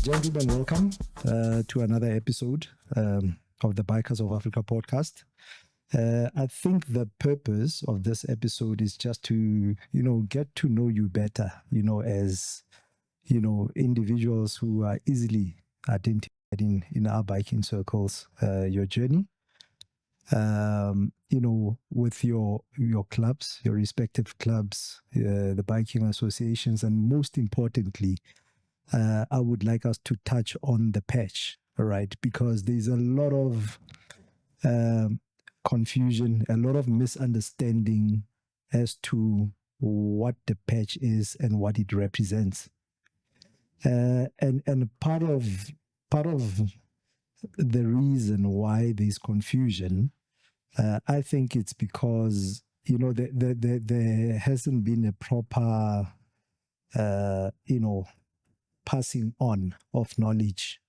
Gentlemen, welcome to another episode of the Bikers of Africa podcast. I think the purpose of this episode is just to, get to know you better, as, individuals who are easily identified in our biking circles, your journey, with your clubs, your respective clubs, the biking associations, and most importantly, I would like us to touch on the patch, all right? Because there's a lot of confusion, a lot of misunderstanding as to what the patch is and what it represents. And part of the reason why there's confusion, I think it's because there hasn't been a proper passing on of knowledge.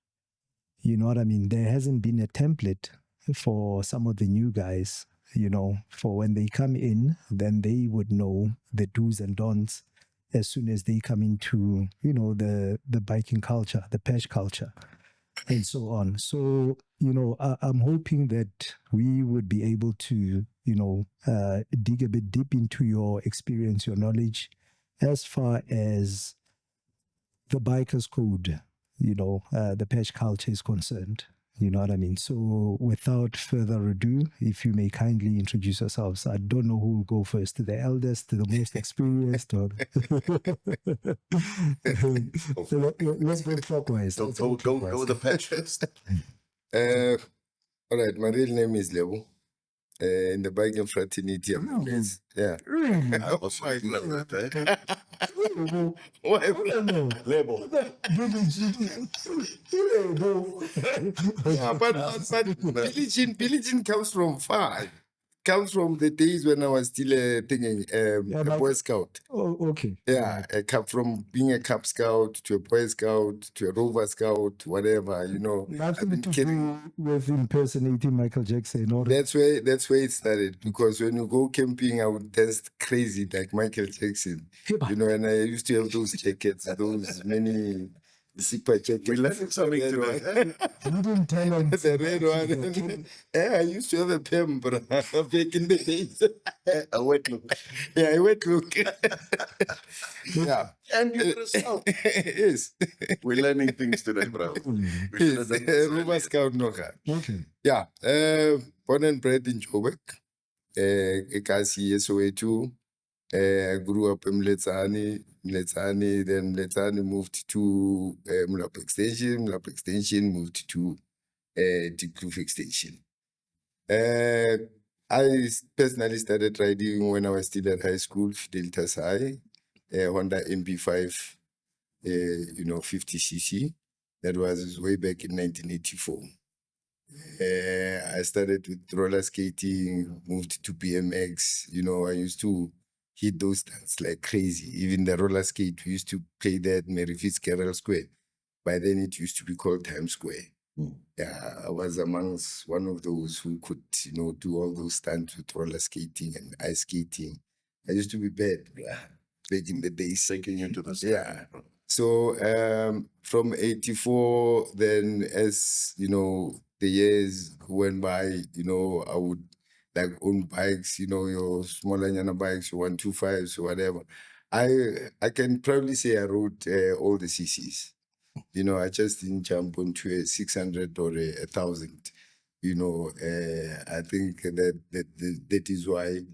You know what I mean? There hasn't been a template for some of the new guys, for when they come in, then they would know the do's and don'ts as soon as they come into, the biking culture, the patch culture, and so on. So, I'm hoping that we would be able to, dig a bit deep into your experience, your knowledge, as far as the bikers code, the patch culture is concerned. You know what I mean? So without further ado, if you may kindly introduce yourselves. I don't know who will go first, the eldest, the most experienced, or let's go clockwise. Go with the patch first. All right, my real name is Lebo. In the biking fraternity, yeah. I was like, Label. Yeah, but Billie Jean comes from far. Comes from the days when I was still a Boy Scout. Oh, okay. Yeah, I come from being a Cub Scout to a Boy Scout to a Rover Scout, whatever, Nothing to do with impersonating Michael Jackson. Or That's where it started, because when you go camping, I would dance crazy like Michael Jackson. And I used to have those jackets, those many super jackets. We learned something tonight. you didn't tell them. The red one. Yeah, I used to have a pen, but back in the days. A wet look. Yeah, a wet look. Yeah. And you were a scout. Yes. We're learning things today, bro. We should have done this Rover earlier. Scout Noga. Okay. Yeah. Born and bred in Joburg. Ekasi SOA2. I grew up in Mletsani, then Mletsani moved to Mlap Extension moved to Dikloof Extension. I personally started riding when I was still at high school, Fideltas High, Honda MP5, 50cc. That was way back in 1984. I started with roller skating, moved to BMX. I used to hit those stunts like crazy. Even the roller skate, we used to play that Mary Fitzgerald Square. By then, it used to be called Times Square. Yeah, I was amongst one of those who could, do all those stunts with roller skating and ice skating. I used to be bad back in the days. Sinking into the sky. Yeah. So from 84, then as, the years went by, I would like own bikes, your smaller Nyana bikes, your 125s or whatever. I can probably say I rode all the CCs. I just didn't jump onto a 600 or a 1,000. I think that is why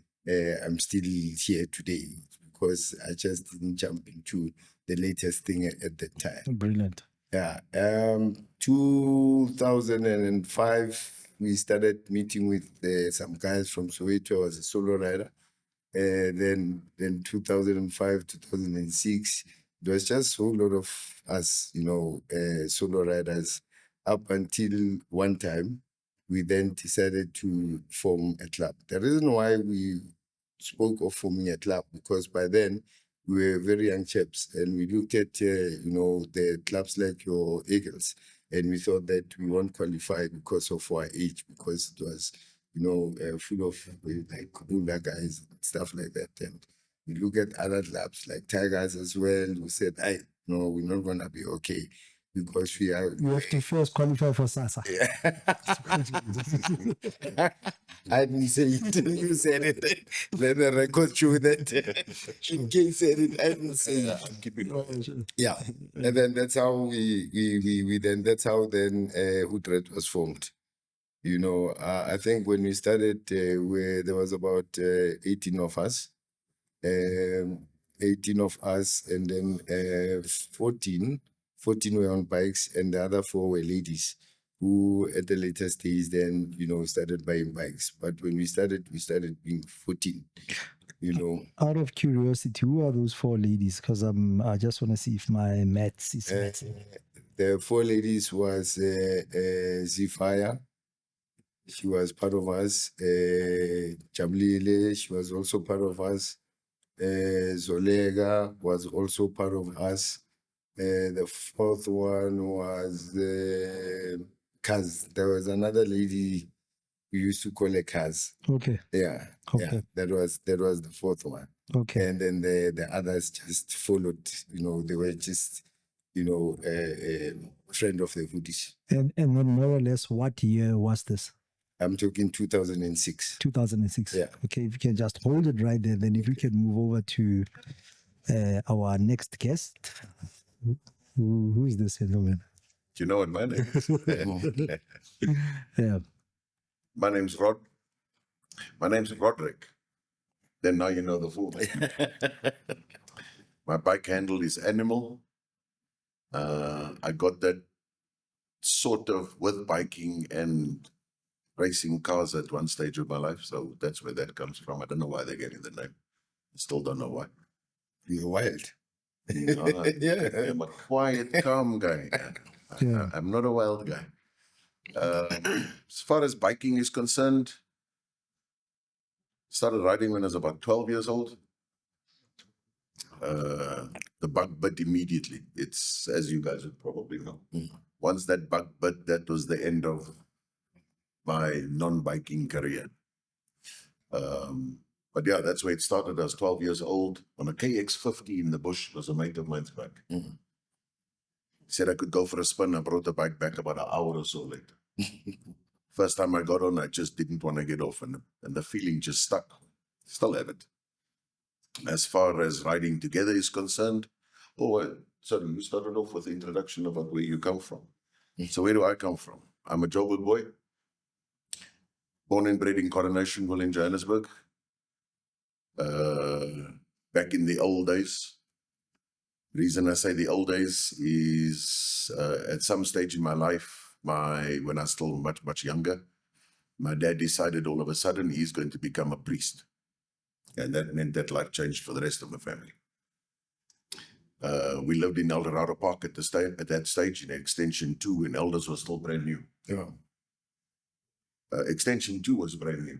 I'm still here today, because I just didn't jump into the latest thing at that time. Brilliant. Yeah. 2005, we started meeting with some guys from Soweto. I was a solo rider. Then 2005, 2006, there was just a whole lot of us, solo riders, up until one time we then decided to form a club. The reason why we spoke of forming a club, because by then we were very young chaps, and we looked at, the clubs like your Eagles, and we thought that we won't qualify because of our age, because it was, full of like older guys, stuff like that. And we look at other clubs like Tigers as well. We said, no, we're not going to be okay. because we are. You have to first qualify for SASA. I didn't say it. You said it. Let the record show that. In case said it, I didn't say it. Keep it. Yeah, and then that's how we then that's how then Utrecht was formed. You know, I think when we started, where there was about 18 of us, 18 of us, and then 14 were on bikes, and the other 4 were ladies who at the later stage then, you know, started buying bikes. But when we started being 14, you know. Out of curiosity, who are those 4 ladies? Because I just want to see if my maths is matching. The 4 ladies was Zifaya. She was part of us. Jablile, she was also part of us. Zolega was also part of us. The 4th one was Kaz. There was another lady we used to call her Kaz. Okay. Yeah. Okay. Yeah. That was the 4th one. Okay. And then the others just followed. You know, they were just, you know, a friend of the hoodies. And then more or less, what year was this? I'm talking 2006. 2006. Yeah. Okay, if you can just hold it right there, then if you can move over to our next guest. Who is this gentleman? Do you know what my name is? Yeah. My name's Roderick. Then now you know the full name. My bike handle is Animal. I got that sort of with biking and racing cars at one stage of my life. So that's where that comes from. I don't know why they gave me the name. I still don't know why. You're wild. Yeah. I'm a quiet, calm guy. Yeah. I'm not a wild guy. As far as biking is concerned, started riding when I was about 12 years old. The bug bit immediately. It's, as you guys would probably know. Once that bug bit, that was the end of my non-biking career. But yeah, that's where it started. I was 12 years old on a KX50 in the bush. It was a mate of mine's bike. He said I could go for a spin. I brought the bike back about an hour or so later. First time I got on, I just didn't want to get off, and the feeling just stuck. Still have it. As far as riding together is concerned, sorry, you started off with the introduction about where you come from. So where do I come from? I'm a Joburg boy, born and bred in Coronationville in Johannesburg. Back in the old days. Reason I say the old days is at some stage in my life, when I was still much younger, my dad decided all of a sudden he's going to become a priest. And that meant that life changed for the rest of the family. We lived in Eldorado Park at that stage in Extension 2 when Elders was still brand new. Yeah. Extension 2 was brand new.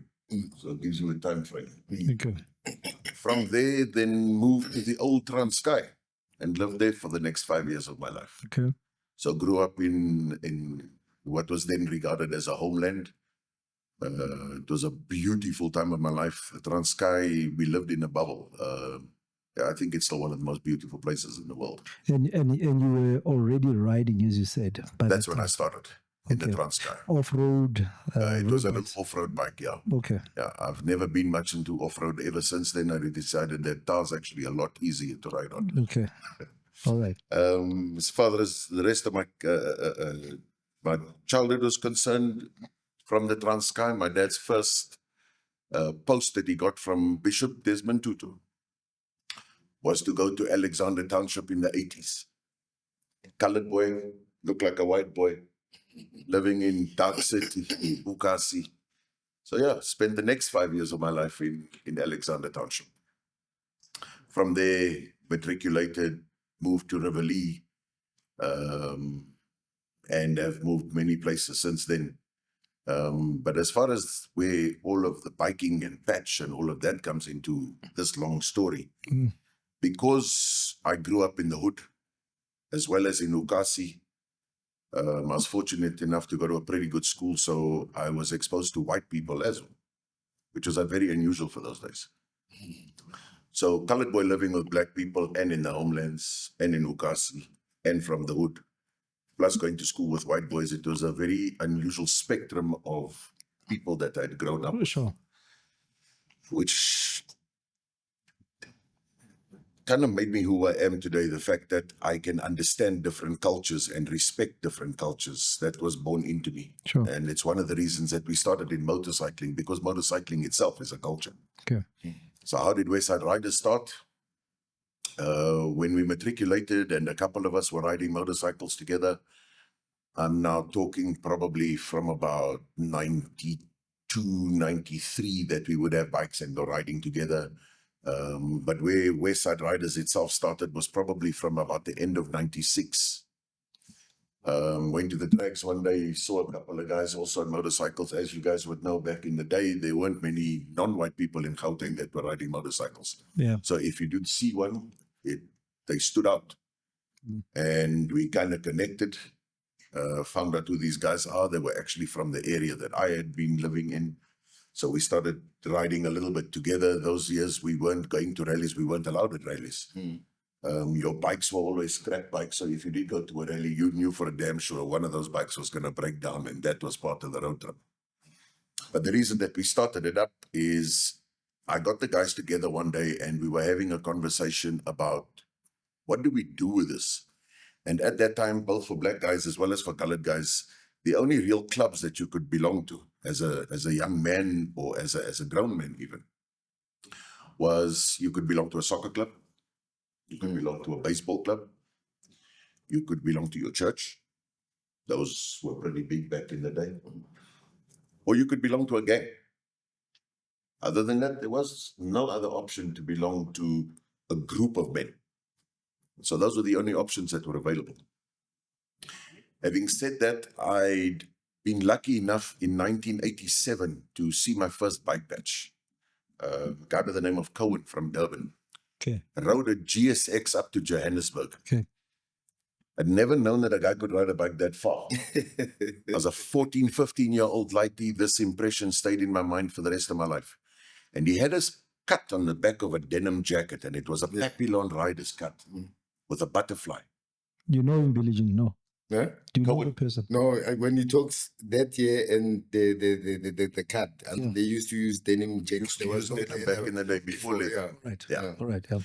So it gives you a time frame. Okay. From there, then moved to the old Transkei and lived there for the next 5 years of my life. Okay. So grew up in what was then regarded as a homeland. It was a beautiful time of my life. Transkei, we lived in a bubble. I think it's still one of the most beautiful places in the world. And you were already riding, as you said. That's when I started in the Transkei. Off-road. It was an road off-road bike, yeah. Okay. Yeah, I've never been much into off-road ever since then. I decided that car's actually a lot easier to ride on. Okay. All right. As far as the rest of my childhood was concerned, from the Transkei, my dad's first post that he got from Bishop Desmond Tutu was to go to Alexander Township in the 80s. Colored boy, looked like a white boy, living in Dark City, Ukasi. So yeah, spent the next 5 years of my life in Alexander Township. From there, matriculated, moved to Riverlee, and have moved many places since then. But as far as where all of the biking and patch and all of that comes into this long story, because I grew up in the hood, as well as in Ukasi, I was fortunate enough to go to a pretty good school, so I was exposed to white people as well, which was very unusual for those days. So colored boy living with black people and in the homelands and in Ukasi and from the hood. plus going to school with white boys, it was a very unusual spectrum of people that I'd grown up with, Sure. which kind of made me who I am today. The fact that I can understand different cultures and respect different cultures, that was born into me. Sure. And it's one of the reasons that we started in motorcycling, because motorcycling itself is a culture. Okay. So how did Westside Riders start? When we matriculated and a couple of us were riding motorcycles together, I'm now talking probably from about 92, 93 that we would have bikes and go riding together. But where Westside Riders itself started was probably from about the end of 96. Went to the tracks one day, saw a couple of guys also on motorcycles. As you guys would know, back in the day, there weren't many non-white people in Gauteng that were riding motorcycles. Yeah. So if you did see one, they stood out. And we kind of connected, found out who these guys are. They were actually from the area that I had been living in. So we started riding a little bit together. Those years we weren't going to rallies. We weren't allowed at rallies. Your bikes were always scrap bikes. So if you did go to a rally, you knew for a damn sure one of those bikes was going to break down, and that was part of the road trip. But the reason that we started it up is I got the guys together one day and we were having a conversation about what do we do with this? And at that time, both for black guys as well as for colored guys, the only real clubs that you could belong to as a young man or as a grown man even was you could belong to a soccer club, you could belong to a baseball club, you could belong to your church. Those were pretty big back in the day. Or you could belong to a gang. Other than that, there was no other option to belong to a group of men. So those were the only options that were available. Having said that, I'd been lucky enough in 1987 to see my first bike patch. A guy by the name of Cohen from Durban. Okay. Rode a GSX up to Johannesburg. Okay. I'd never known that a guy could ride a bike that far. As a 14, 15-year-old lighty, this impression stayed in my mind for the rest of my life. And he had a cut on the back of a denim jacket, and it was a Papillon rider's cut with a butterfly. You know him, Billie Jean? No. Huh? Do you know Cohen. the person? No, when he talks that year and the cut, and they used to use denim jackets. There was Denim back in the day before leather. Right. Yeah. All right. Yeah.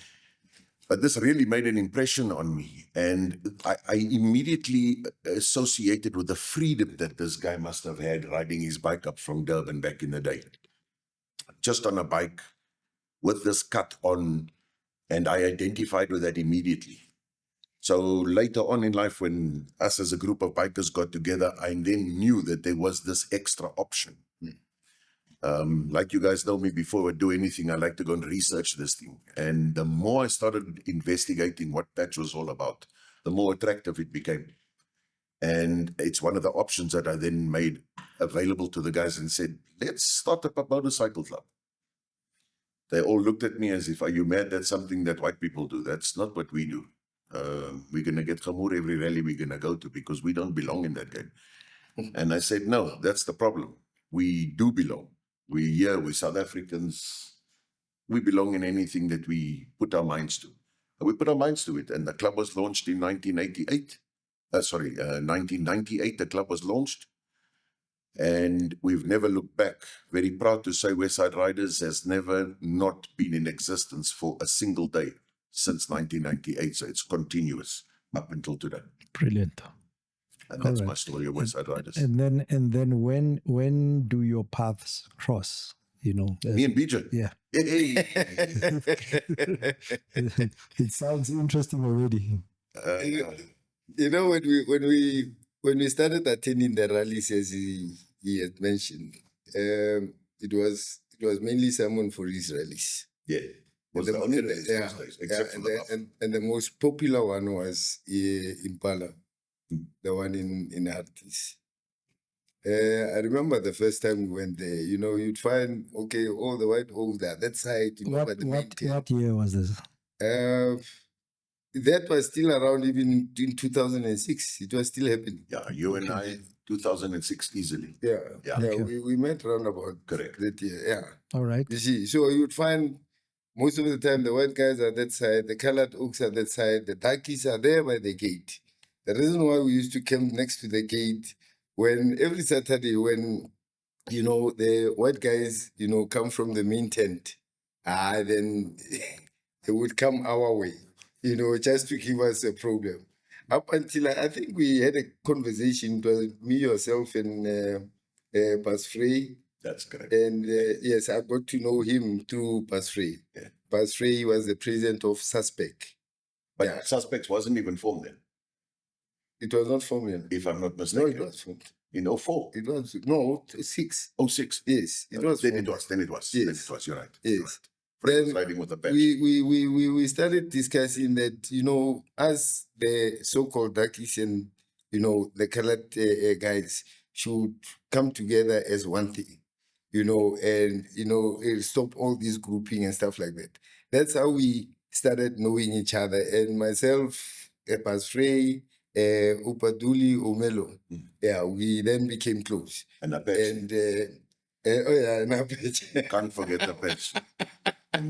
But this really made an impression on me. And I immediately associated with the freedom that this guy must have had riding his bike up from Durban back in the day. Just on a bike with this cut on, and I identified with that immediately. So later on in life, when us as a group of bikers got together, I then knew that there was this extra option. Like you guys know me, before I do anything, I like to go and research this thing. And the more I started investigating what patch was all about, the more attractive it became. And it's one of the options that I then made available to the guys and said, let's start up a motorcycle club. They all looked at me as if, are you mad? That's something that white people do. That's not what we do. We're going to get Khamur every rally we're going to go to because we don't belong in that game. And I said, no, that's the problem. We do belong. We're here, we're South Africans. We belong in anything that we put our minds to. And we put our minds to it. And the club was launched in 1998. 1998, the club was launched. And we've never looked back. Very proud to say Westside Riders has never not been in existence for a single day since 1998. So it's continuous up until today. Brilliant. And that's All my right. story of Westside Riders. And then when do your paths cross? You know, Me and BJ. yeah. Hey. It sounds interesting already. You know, when we started attending the rallies, as he had mentioned, it was mainly Simon for his rallies. Yeah. Was the only rallies those days, except for the and the most popular one was Impala, the one in Artis. I remember the first time we went there, you know, you'd find, okay, all the white holes there, that side, you know, by the mountain. What year was this? That was still around even in 2006. It was still happening. Yeah, you and I, 2006 easily. Yeah. Yeah. We met around about Correct. that year. Yeah. All right. You see, so you would find most of the time the white guys are that side, the colored oaks are that side, the darkies are there by the gate. The reason why we used to camp next to the gate, when every Saturday, when the white guys, come from the main tent, then they would come our way, just to give us a problem. Up until I think we had a conversation, it was me, yourself, and Bas Frey. That's correct. And yes, I got to know him through Bas Frey. Yeah. Bas Frey was the president of SANBCA. But Yeah. Suspects wasn't even formed then, It was not formed yet. if I'm not No, mistaken. it was formed. In 04. It was, no, 6. 06. Yes, it was Then formed. it was. Then it was. Yes. Then it was. You're right. Yes. You're right. Fred was Then riding with the bench. we started discussing that, as the so-called darkies and, the colored guys should come together as one thing, and stop all this grouping and stuff like that. That's how we started knowing each other. And myself, Bas Frey, Upaduli, Omelo, yeah, we then became close. And the bench. And and Apache. Can't forget the bench.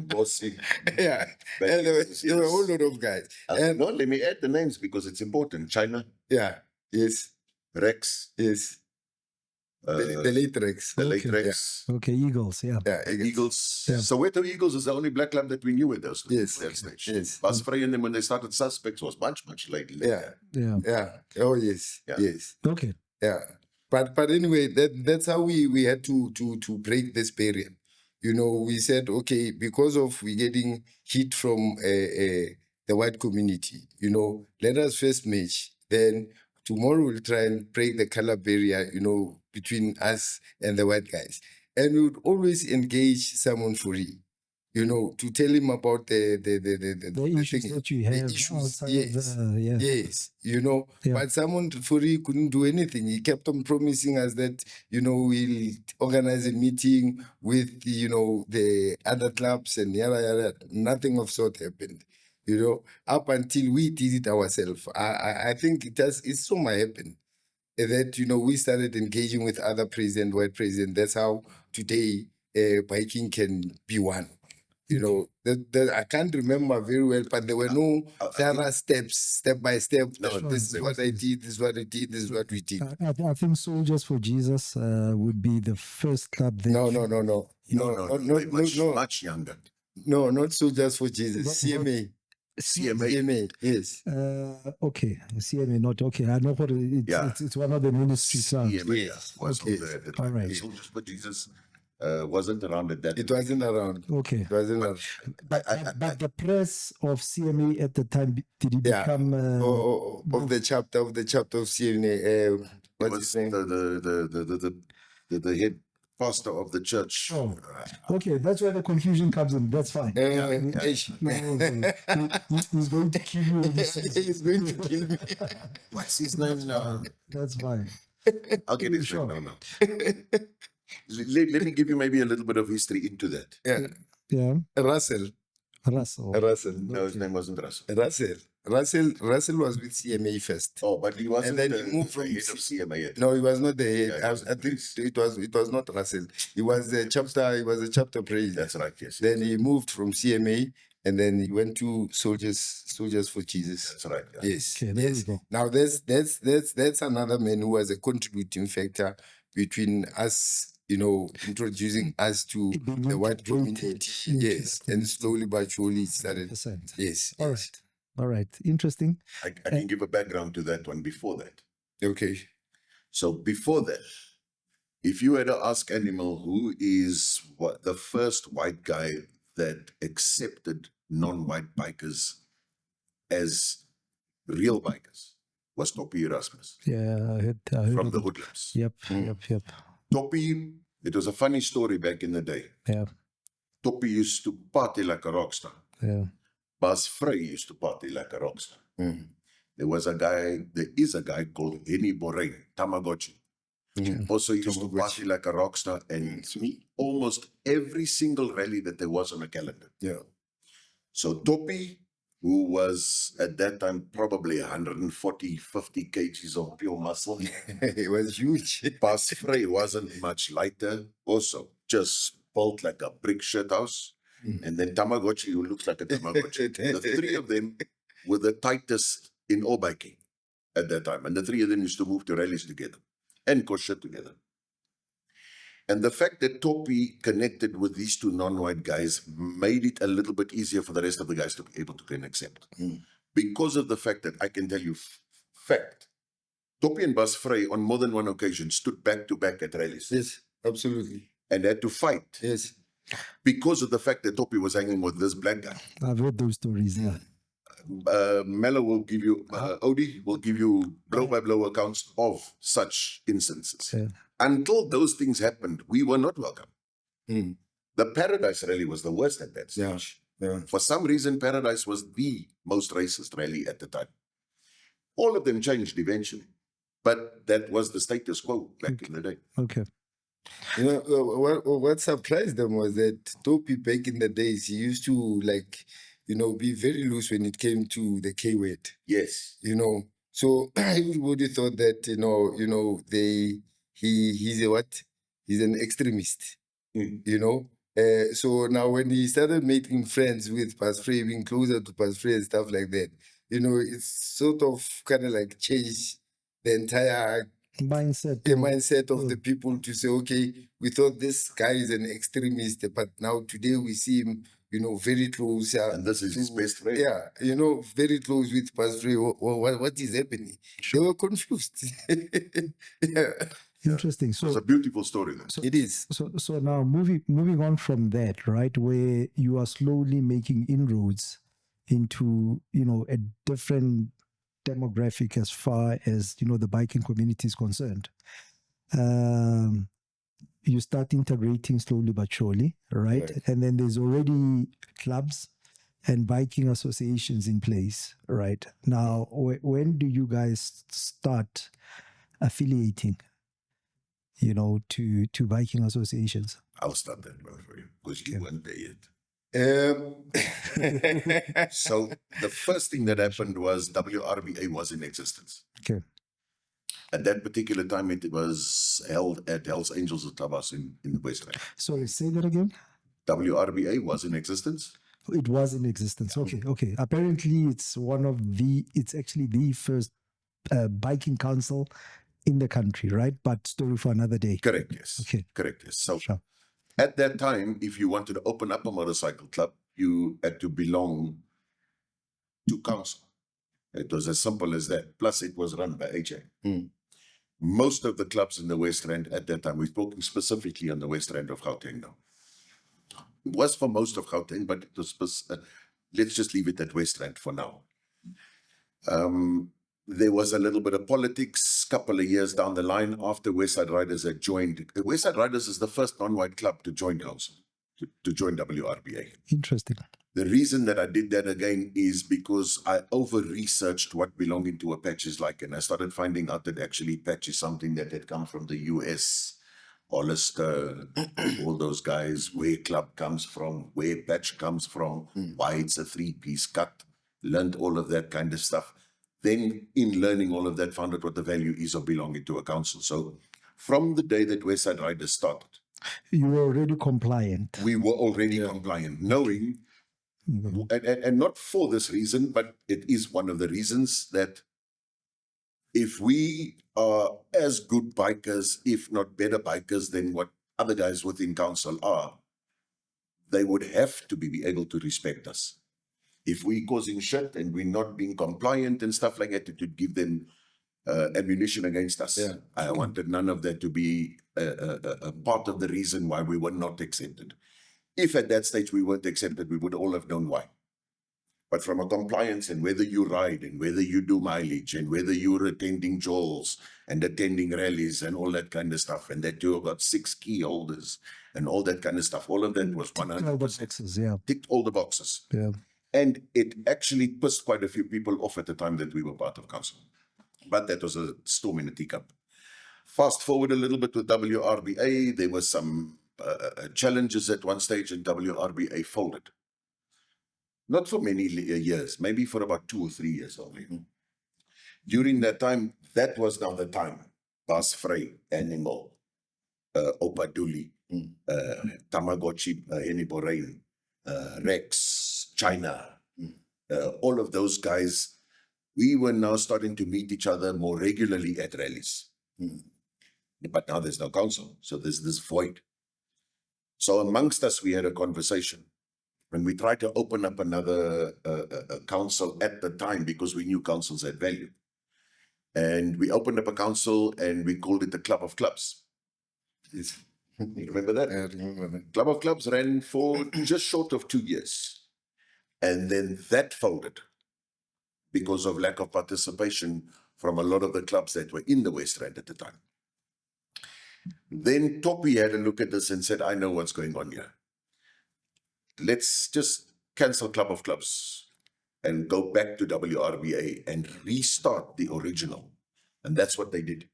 Bossy. Yeah, But and yes, there were a yes. whole lot of guys. And No, let me add the names because it's important. China, yeah, yes, Rex, yes. The late Rex. the late Okay. Rex, Okay, Eagles, yeah. Yeah, Eagles. Yeah. Soweto Eagles is the only black club that we knew at those Yes. that stage. Yes. Bas Frey and them, when they started Suspects, was much, much later. Yeah, Yeah. yeah. Oh yes, Yeah. yes. Okay. Yeah. But anyway, that's how we had to break this barrier. We said, okay, because of we getting heat from the white community, let us first match. Then tomorrow we'll try and break the color barrier, between us and the white guys. And we would always engage someone free, to tell him about the issues thing- that you the have issues, outside yes. of the, yeah. Yes, Yeah. but someone Furi couldn't do anything. He kept on promising us that, we'll organize a meeting with, the other clubs and yada, yada. Nothing of sort happened, up until we did it ourselves. I think it's so might happen that, we started engaging with other white president. That's how today biking can be one. That I can't remember very well, but there were no thorough steps, step by step. No, No, this is what I did, this is what I did, this is what we did. I think Soldiers for Jesus would be the first club that No, Much younger. no, not Soldiers for Jesus. What- CMA. CMA. CMA, yes. Okay, CMA, not okay. I know what Yeah. it's one of the ministry clubs. CMA Yes. was Okay. over there at the time. All right. Soldiers for Jesus wasn't around at that It time. wasn't around. Okay. It wasn't around. But the press of CMA at the time, did it Yeah. become Of the chapter of CMA. It What's was his name? the head pastor of the church. Sure. Okay, that's where the confusion comes in. That's fine. Ish. He's going to kill you. He's going to kill me. What's his name now? That's fine. I'll get his name now. Let me give you maybe a little bit of history into that. Yeah. Yeah. Russell. Russell. No, his name wasn't Russell. Russell was with CMA first. Oh, but he wasn't then the he moved from head of CMA yet. No, he was not the head. Yeah, he was I think it was not Russell. He was the chapter president. That's right, yes. Then he moved from CMA and then he went to Soldiers for Jesus. That's right. Yeah. Yes. Okay, there yes. we go. Now that's another man who was a contributing factor between us, introducing us to Being the white integrated community. into Yes. the And slowly but surely it started. 100%. Yes. All yes. right. All right. Interesting. I can give a background to that one before that. Okay. So before that, if you had to ask Animal who is the first white guy that accepted non-white bikers as real bikers, was Toppie Erasmus Yeah, I heard from of the it. Hoodlums. Yep. Toppie, it was a funny story back in the day. Yeah. Toppie used to party like a rock star. Yeah. Bas Frey used to party like a rock star. Mm. There is a guy called Henny Borrain, Tamagotchi. Also used to party like a rock star and almost every single rally that there was on a calendar. Yeah. So Toppie, who was at that time probably 140, 50 kgs of pure muscle. It was huge. Bas Frey wasn't much lighter, also just built like a brick shit house. And then Tamagotchi, who looks like a Tamagotchi. The three of them were the tightest in all biking at that time. And the three of them used to move to rallies together and cause shit together. And the fact that Topi connected with these two non-white guys made it a little bit easier for the rest of the guys to be able to accept. Because of the fact that I can tell you, fact, Topi and Bas Frey on more than one occasion stood back to back at rallies. Yes, absolutely. And had to fight. Yes. Because of the fact that Topi was hanging with this black guy. I've heard those stories, yeah. Mello will give you, Odie will give you blow-by-blow accounts of such instances. Yeah. Until those things happened, we were not welcome. The Paradise rally was the worst at that stage. Yeah. For some reason, Paradise was the most racist rally at the time. All of them changed eventually, but that was the status quo back in the day. Okay. You know, what surprised them was that Topi back in the days, he used to be very loose when it came to the K word. Yes. So everybody thought that, he's a what? He's an extremist, So now when he started making friends with Pasfrey, being closer to Pasfrey and stuff like that, it's sort of kind of like changed the entire mindset of the people to say, okay, we thought this guy is an extremist, but now today we see him, very close. And this is his best friend. Yeah, very close with Pastor. What is happening? They were confused. Yeah. Interesting. So it's a beautiful story. So, it is. So now moving on from that, right, where you are slowly making inroads into, a different demographic as far as, the biking community is concerned. You start integrating slowly but surely, right? And then there's already clubs and biking associations in place, right? Now, when do you guys start affiliating, to biking associations? I'll start that one for you because you weren't there yet. So the first thing that happened was WRBA was in existence. Okay. At that particular time, it was held at Hells Angels at Tabas in the Westrand. Sorry, say that again. WRBA was in existence. It was in existence. Okay. Apparently, it's actually the first biking council in the country, right? But story for another day. Correct, yes. Okay. Correct, yes. So Sure. At that time, if you wanted to open up a motorcycle club, you had to belong to council. It was as simple as that. Plus, it was run by HA. Most of the clubs in the Westrand at that time, we're talking specifically on the Westrand of Gauteng now. It was for most of Gauteng, but it was let's just leave it at Westrand for now. There was a little bit of politics a couple of years down the line after Westside Riders had joined. Westside Riders is the first non-white club to join council, to join WRBA. Interesting. The reason that I did that again is because I over-researched what belonging to a patch is like, and I started finding out that actually patch is something that had come from the US, Hollister, all those guys, where club comes from, where patch comes from, why it's a three-piece cut, learned all of that kind of stuff. Then in learning all of that, found out what the value is of belonging to a council. So from the day that Westside Riders started, you were already compliant. We were already compliant, knowing, and not for this reason, but it is one of the reasons that if we are as good bikers, if not better bikers than what other guys within council are, they would have to be able to respect us. If we're causing shit and we're not being compliant and stuff like that, it would give them ammunition against us. Yeah. I wanted none of that to be a part of the reason why we were not accepted. If at that stage we weren't accepted, we would all have known why. But from a compliance and whether you ride and whether you do mileage and whether you're attending jolls and attending rallies and all that kind of stuff, and that you got 6 key holders and all that kind of stuff, all of that was 100%. Ticked all the boxes. Yeah. And it actually pissed quite a few people off at the time that we were part of council. But that was a storm in a teacup. Fast forward a little bit with WRBA, there were some challenges at one stage, and WRBA folded. Not for many years, maybe for about 2 or 3 years only. During that time, that was now the time. Bas Frey, Animal, Opaduli, Tamagotchi, Henny Borain, Rex, China, all of those guys we were now starting to meet each other more regularly at rallies. But now there's no council, so there's this void. So amongst us, we had a conversation when we tried to open up another council at the time, because we knew councils had value. And we opened up a council and we called it the Club of Clubs. Yes. You remember that? I remember that. Club of Clubs ran for just short of 2 years. And then that folded because of lack of participation from a lot of the clubs that were in the Westrand at the time. Then Toppy had a look at this and said, I know what's going on here. Let's just cancel Club of Clubs and go back to WRBA and restart the original. And that's what they did.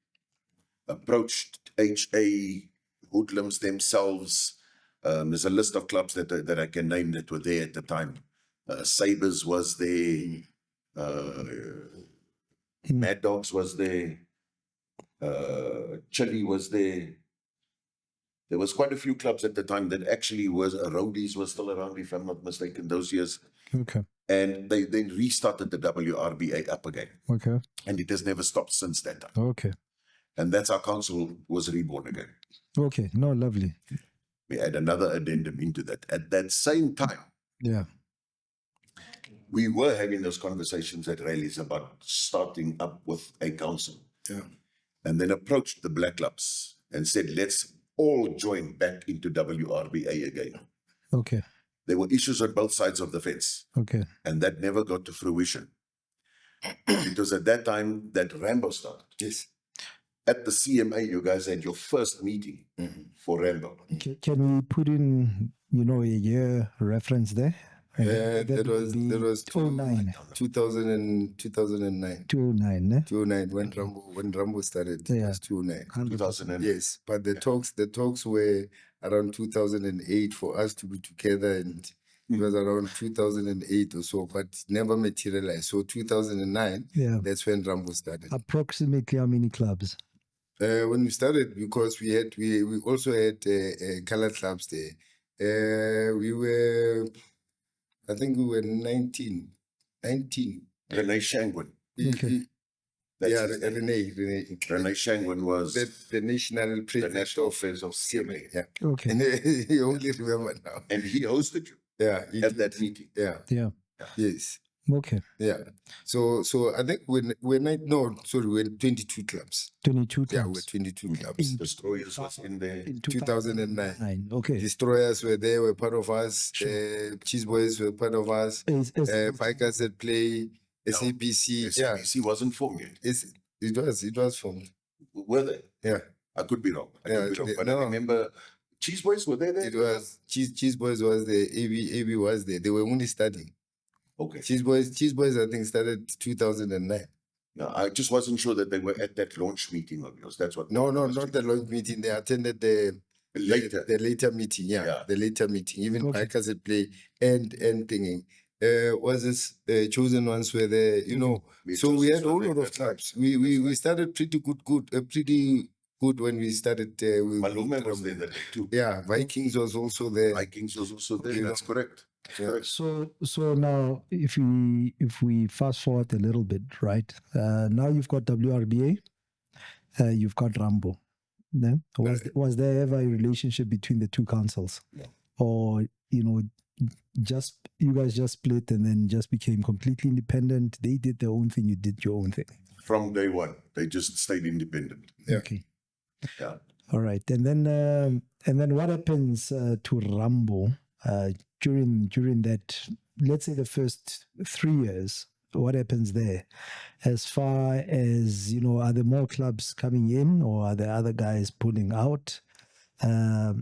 Approached HA, hoodlums themselves. There's a list of clubs that I can name that were there at the time. Sabres was there. Mad Dogs was there. Chile was there. There was quite a few clubs at the time that actually was, Roadies was still around, if I'm not mistaken, those years. Okay. And they then restarted the WRBA up again. Okay. And it has never stopped since that time. Okay. And that's how council was reborn again. Okay. No, lovely. We had another addendum into that. At that same time, Yeah. we were having those conversations at rallies about starting up with a council. Yeah. And then approached the black clubs and said, let's all join back into WRBA again. Okay. There were issues on both sides of the fence, Okay. and that never got to fruition. It was at that time that RAMBO started. Yes. At the CMA, you guys had your first meeting for RAMBO. Can we put in, a year reference there? That would was be 09. 2009. 2009, eh? 2009 when Rambo started. It Yeah. was 2009. 2000. Yes, but the talks were around 2008 for us to be together, and it was around 2008 or so, but never materialized. So 2009, Yeah. that's when Rambo started. Approximately how many clubs? When we started, because we also had color clubs there. We were, I think we were 19. Renee Shangwin. Okay. That's Yeah, his name. Renee. Renee Shangwin was The national the president national of affairs of CMA. Yeah. Okay. And you only remember now. And he hosted you Yeah. at that meeting. Yeah. Yeah. Yes. Okay. Yeah. So I think we're 22 clubs. 22 Yeah, clubs. we're 22 clubs. Destroyers was in there. In 2009. Okay. Destroyers were there, were part of us. Cheese Boys were part of us. Bikers that play, SABC. Yeah. SABC wasn't formed yet. It was formed. Were they? Yeah. I could be wrong. But no. I remember Cheese Boys were there. It was Cheese Boys was there, AB was there. They were only starting. Okay. Cheese Boys I think started 2009. No, I just wasn't sure that they were at that launch meeting of yours. That's what. No, not the launch meeting. They attended the later meeting. Yeah, the later meeting. Even Okay. Bikers that play and thinking. Was this chosen ones were there? So we had a whole lot of clubs. We started pretty good when we started. Malume was there that day too. Yeah, Vikings was also there. Vikings was also there. You That's correct. Yeah. So now if we fast forward a little bit, right? Now you've got WRBA, you've got RAMBO. Yeah? Was there ever a relationship between the two councils? No. Or just you guys just split and then just became completely independent? They did their own thing, you did your own thing. From day one, they just stayed independent. Yeah. Okay. Yeah. All right. And then what happens to RAMBO during that, let's say the first 3 years? What happens there? As far as, are there more clubs coming in or are there other guys pulling out? I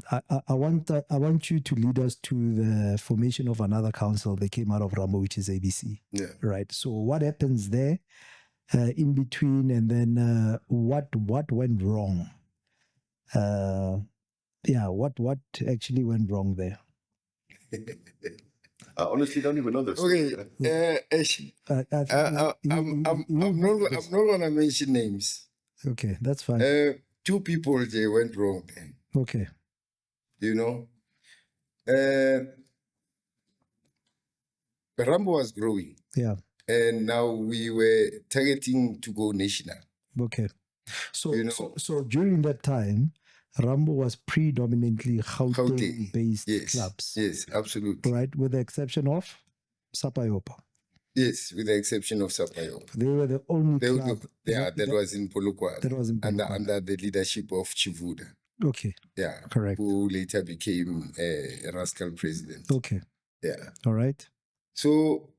want you to lead us to the formation of another council that came out of RAMBO, which is ABC. Yeah. Right. So what happens there in between, and then what went wrong? What actually went wrong there? I honestly don't even know this. Okay. I'm not gonna mention names. Okay, that's fine. 2 people they went wrong then. Okay. Rambo was growing. Yeah. And now we were targeting to go national. Okay. So, You know- so during that time, RAMBO was predominantly Gauteng. Gauteng-based Yes, clubs, yes, absolutely. right? With the exception of Sapayopa. Yes, with the exception of Sapayo. They were the only club That was in Polokwane. that was in Polokwane. Under the leadership of Chivuda. Okay. Yeah. Correct. Who later became a Rascal president. Okay. Yeah. All right. So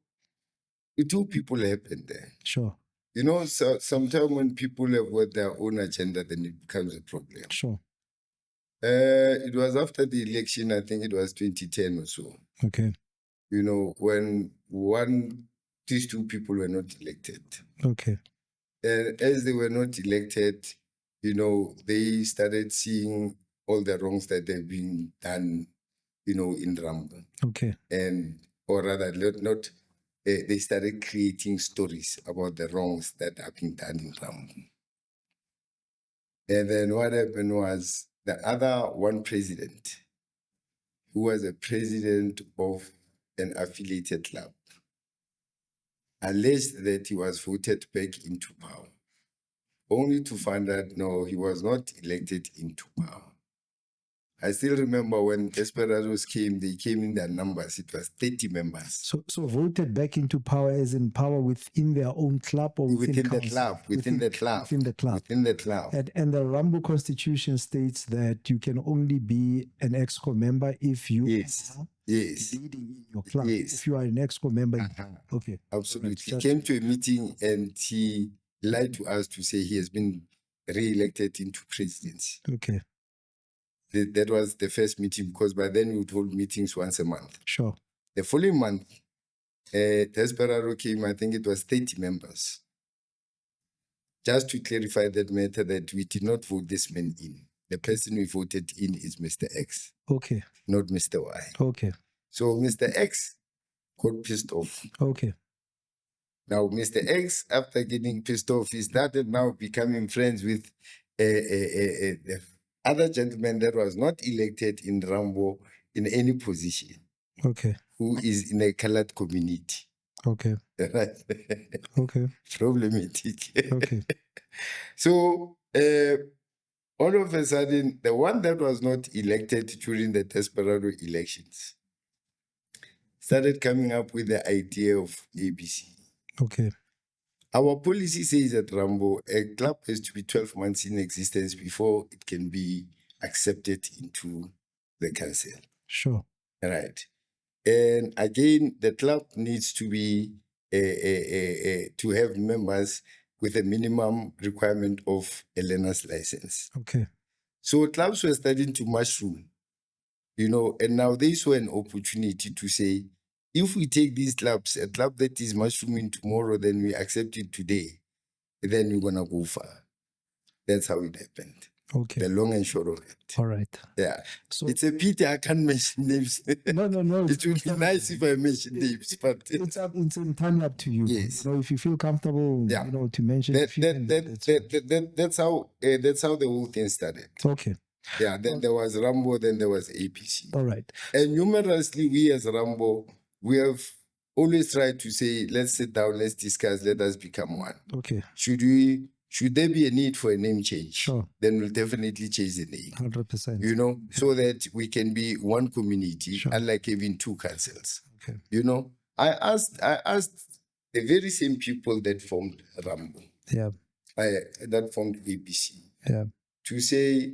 the two people happened there. Sure. You know, so sometimes when people have got their own agenda, then it becomes a problem. Sure. It was after the election, I think it was 2010 or so. Okay. You know, when these two people were not elected. Okay. And as they were not elected, you know, they started seeing all the wrongs that they've been done, you know, in RAMBO. Okay. And, or rather, they started creating stories about the wrongs that have been done in RAMBO. And then what happened was the other one president, who was a president of an affiliated club, alleged that he was voted back into power, only to find out, no, he was not elected into power. I still remember when Desperados came, they came in their numbers. It was 30 members. So voted back into power as in power within their own club or within the club, within the club. Within the club. Within the club. And the RAMBO constitution states that you can only be an EXCO member if you are leading in your club. Yes. If you are an EXCO member. Okay. Absolutely. Right. He came to a meeting and he lied to us to say he has been re-elected into presidency. Okay. That was the first meeting, because by then we would hold meetings once a month. Sure. The following month, Desperado came, I think it was 30 members. Just to clarify that matter, that we did not vote this man in. The person we voted in is Mr. X. Okay. Not Mr. Y. Okay. So Mr. X got pissed off. Okay. Now, Mr. X, after getting pissed off, he started now becoming friends with other gentleman that was not elected in RAMBO in any position. Okay. Who is in a colored community. Okay. Right? Okay. Problematic. Okay. So, all of a sudden, the one that was not elected during the Desperado elections started coming up with the idea of ABC. Okay. Our policy says at RAMBO, a club has to be 12 months in existence before it can be accepted into the council. Sure. Right. And again, the club needs to be to have members with a minimum requirement of a learner's license. Okay. So clubs were starting to mushroom, you know, and now they saw an opportunity to say, if we take these clubs, a club that is mushrooming tomorrow, then we accept it today, then we're going to go far. That's how it happened. Okay. The long and short of it. All right. Yeah. So it's a pity I can't mention names. No. It would be nice if I mentioned names, but it's entirely up to you. Yes. You know, if you feel comfortable, Yeah. you know, to mention that's how the whole thing started. Okay. Yeah. Then there was RAMBO, then there was APC. All right. And numerously, we as RAMBO, we have always tried to say, let's sit down, let's discuss, let us become one. Okay. Should there be a need for a name change? Sure. Then we'll definitely change the name. 100%. You know, so that we can be one community, Sure. unlike having two councils. Okay. You know, I asked the very same people that formed RAMBO, Yeah. that formed ABC, Yeah. to say,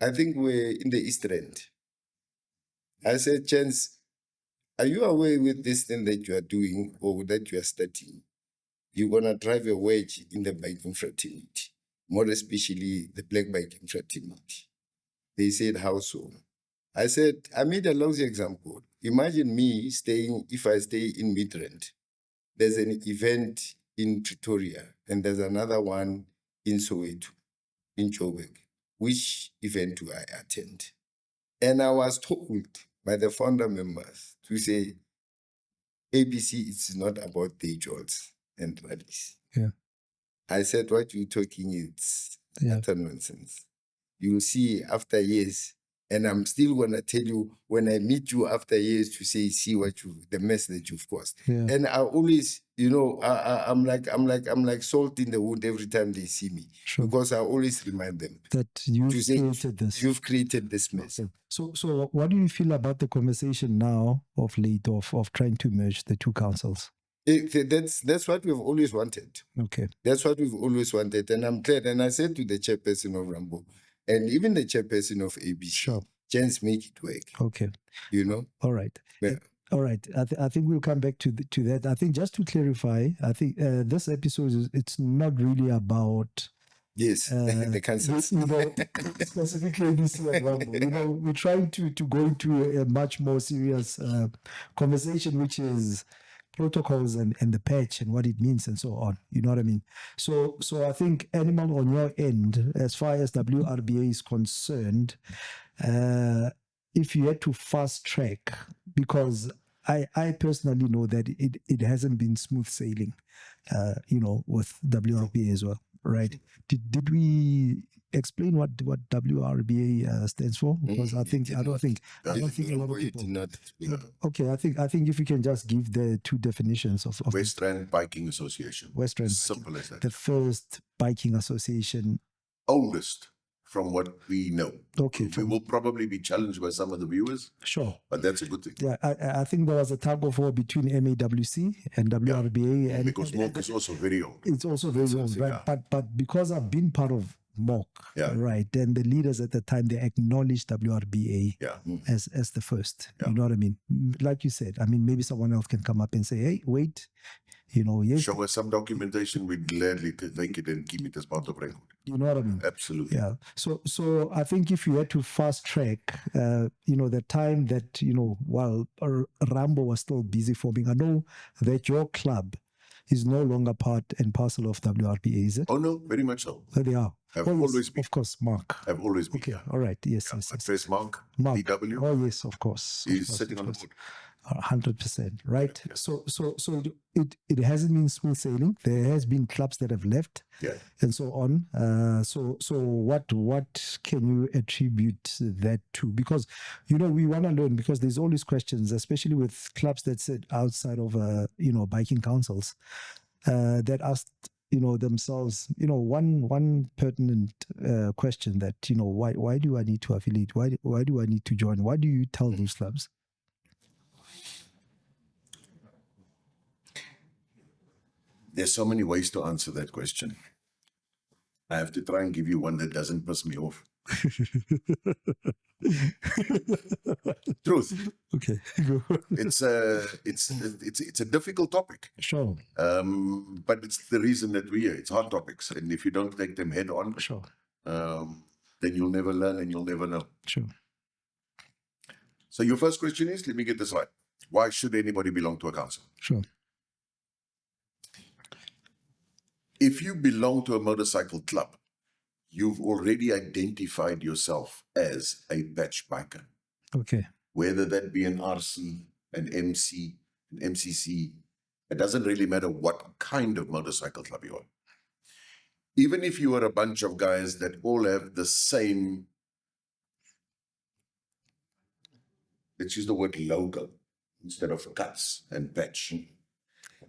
I think we're in the East End. I said, Chance, are you aware with this thing that you are doing or that you are starting? You're going to drive a wedge in the biking fraternity, more especially the black biking fraternity. They said, how so? I said, I made a lousy example. Imagine me if I stay in Midrand, there's an event in Pretoria, and there's another one in Soweto, in Joburg. Which event do I attend? And I was told by the founder members to say, ABC, it's not about day jolts and rallies. Yeah. I said, what you're talking is utter nonsense. You will see after years, And I'm still gonna tell you when I meet you after years to say, see the mess that you've caused. Yeah. And I always, I'm like salt in the wound every time they see me. Sure. Because I always remind them That to you've say, created this. you've created this mess. Okay. So what do you feel about the conversation now of late of trying to merge the two councils? That's what we've always wanted. Okay. That's what we've always wanted. And I'm glad. And I said to the chairperson of RAMBO and even the chairperson of ABC, Sure. just make it work. Okay. All right. Yeah. All right. I think we'll come back to that. I think just to clarify, I think this episode it's not really about yes the councils. Specifically this at RAMBO. We're trying to go into a much more serious conversation, which is protocols and the patch and what it means and so on. You know what I mean? So I think, Animal, on your end, as far as WRBA is concerned, if you had to fast track, because I personally know that it hasn't been smooth sailing, with WRBA as well, right? Did we explain what WRBA stands for? Because I don't think a lot of people. Okay, I think if you can just give the two definitions of Westrand Biking Association. Westrand. Simple as that. The first biking association. Oldest, from what we know. Okay. We will probably be challenged by some of the viewers. Sure. But that's a good thing. Yeah, I think there was a tug of war between MAWC and WRBA. Yeah, because MOC is also very old. It's also very old, right? Yeah. But because I've been part of MOC, right, then the leaders at the time, they acknowledged WRBA as the first. Yeah. You know what I mean? Like you said, I mean, maybe someone else can come up and say, hey, wait, yes. Show us some documentation, we'd gladly take it and keep it as part of record. You know what I mean? Absolutely. Yeah. So I think if you had to fast track, the time that, while RAMBO was still busy forming, I know that your club is no longer part and parcel of WRBA, is it? Oh, no, very much so. They are. I've always been. Of course, Mark. I've always been. Okay, all right. Yes. First Mark, DW. Oh, yes, of course. He's sitting on the board. 100%, right? Yeah. So it hasn't been smooth sailing. There has been clubs that have left, and so on. So what can you attribute that to? Because we want to learn, because there's always questions, especially with clubs that sit outside of biking councils, that ask themselves one pertinent question that why do I need to affiliate? Why do I need to join? Why do you tell those clubs? There's so many ways to answer that question. I have to try and give you one that doesn't piss me off. Truth. Okay. It's a difficult topic. Sure. But it's the reason that we're here. It's hard topics, and if you don't take them head on, sure, then you'll never learn and you'll never know. Sure. So your first question is, let me get this right. Why should anybody belong to a council? Sure. If you belong to a motorcycle club, you've already identified yourself as a patch biker. Okay. Whether that be an RC, an MC, an MCC, it doesn't really matter what kind of motorcycle club you are. Even if you are a bunch of guys that all have the same, let's use the word logo instead of cuts and patch.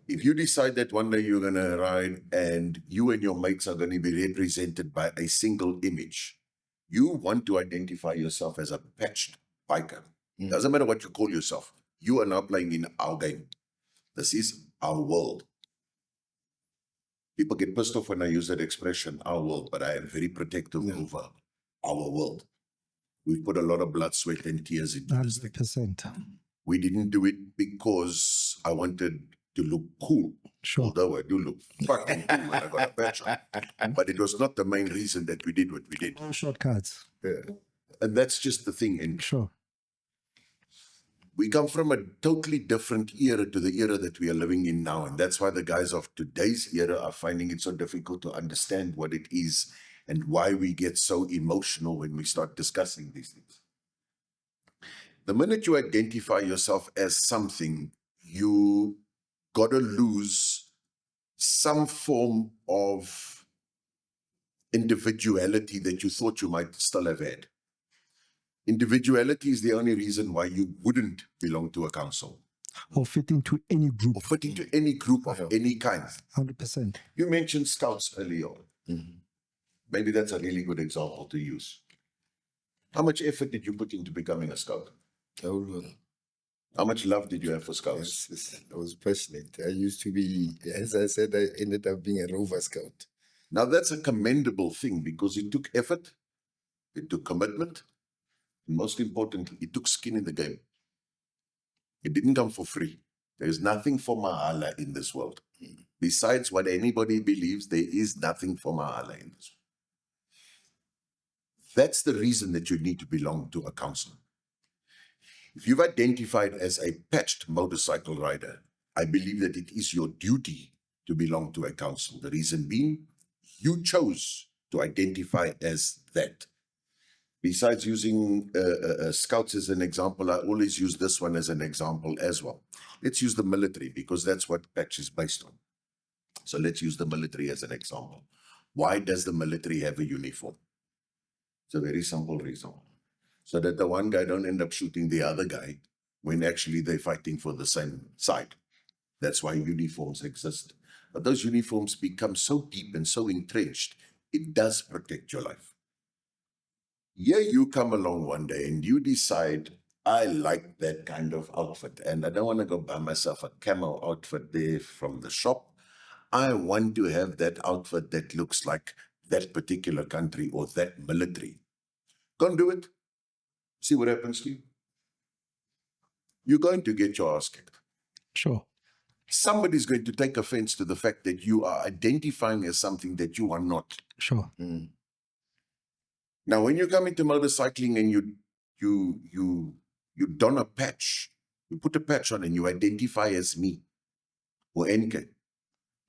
If you decide that one day you're going to ride and you and your mates are going to be represented by a single image, you want to identify yourself as a patched biker. Doesn't matter what you call yourself. You are now playing in our game. This is our world. People get pissed off when I use that expression, our world, but I am very protective over our world. We've put a lot of blood, sweat, and tears into this thing. 100%. We didn't do it because I wanted to look cool. Sure. Although I do look fucking cool when I got a patch on. But it was not the main reason that we did what we did. No shortcuts. Yeah. And that's just the thing. And sure. We come from a totally different era to the era that we are living in now. And that's why the guys of today's era are finding it so difficult to understand what it is and why we get so emotional when we start discussing these things. The minute you identify yourself as something, you got to lose some form of individuality that you thought you might still have had. Individuality is the only reason why you wouldn't belong to a council Or fit into any group. or fit into any group of any kind. 100%. You mentioned scouts earlier on. Maybe that's a really good example to use. How much effort did you put into becoming a scout? How much love did you have for scouts? Yes, I was passionate. I used to be, as I said, I ended up being a rover scout. Now that's a commendable thing because it took effort, it took commitment, and most importantly, it took skin in the game. It didn't come for free. There's nothing for mahala in this world. Besides what anybody believes, there is nothing for mahala in this world. That's the reason that you need to belong to a council. If you've identified as a patched motorcycle rider, I believe that it is your duty to belong to a council. The reason being, you chose to identify as that. Besides using scouts as an example, I always use this one as an example as well. Let's use the military because that's what patch is based on. So let's use the military as an example. Why does the military have a uniform? It's a very simple reason. So that the one guy don't end up shooting the other guy when actually they're fighting for the same side. That's why uniforms exist. But those uniforms become so deep and so entrenched, it does protect your life. Here you come along one day and you decide, I like that kind of outfit and I don't want to go buy myself a camo outfit there from the shop. I want to have that outfit that looks like that particular country or that military. Go and do it. See what happens to you. You're going to get your ass kicked. Sure. Somebody's going to take offense to the fact that you are identifying as something that you are not. Sure. Now, when you come into motorcycling and you don a patch, you put a patch on and you identify as me or NK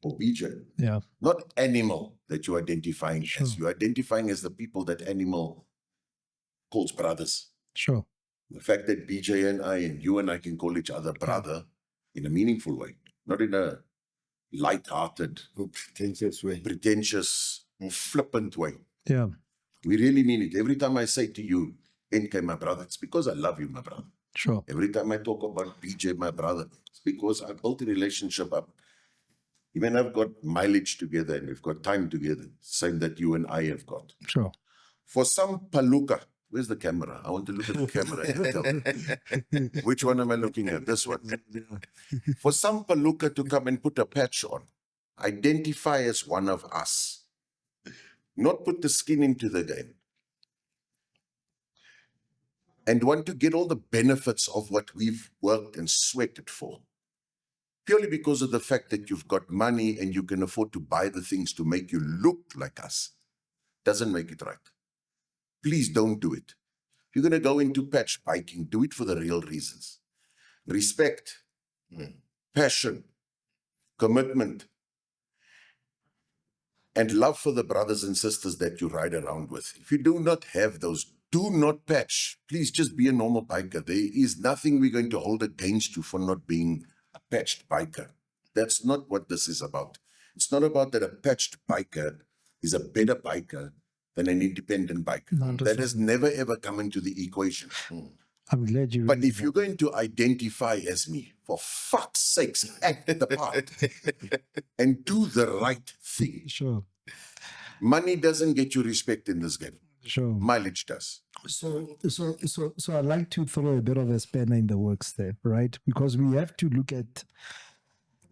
or BJ. Yeah. Not animal that you're identifying Sure. as. You're identifying as the people that animal calls brothers. Sure. The fact that BJ and I and you and I can call each other brother in a meaningful way, not in a light-hearted, pretentious, flippant way. Yeah. We really mean it. Every time I say to you, NK, my brother, it's because I love you, my brother. Sure. Every time I talk about BJ, my brother, it's because I built a relationship up. Even I've got mileage together and we've got time together, same that you and I have got. Sure. For some paluka, where's the camera? I want to look at the camera. Which one am I looking at? This one. For some paluka to come and put a patch on, identify as one of us. Not put the skin into the game. And want to get all the benefits of what we've worked and sweated for. Purely because of the fact that you've got money and you can afford to buy the things to make you look like us. Doesn't make it right. Please don't do it. If you're going to go into patch biking, do it for the real reasons. Respect, passion, commitment, and love for the brothers and sisters that you ride around with. If you do not have those, do not patch. Please just be a normal biker. There is nothing we're going to hold against you for not being a patched biker. That's not what this is about. It's not about that a patched biker is a better biker than an independent biker. No, That has never ever come into the equation. I'm glad you. But if you're going to identify as me, for fuck's sakes, act the part and do the right thing. Sure. Money doesn't get you respect in this game. Sure. Mileage does. So I'd like to throw a bit of a spanner in the works there, right? Because we have to look at,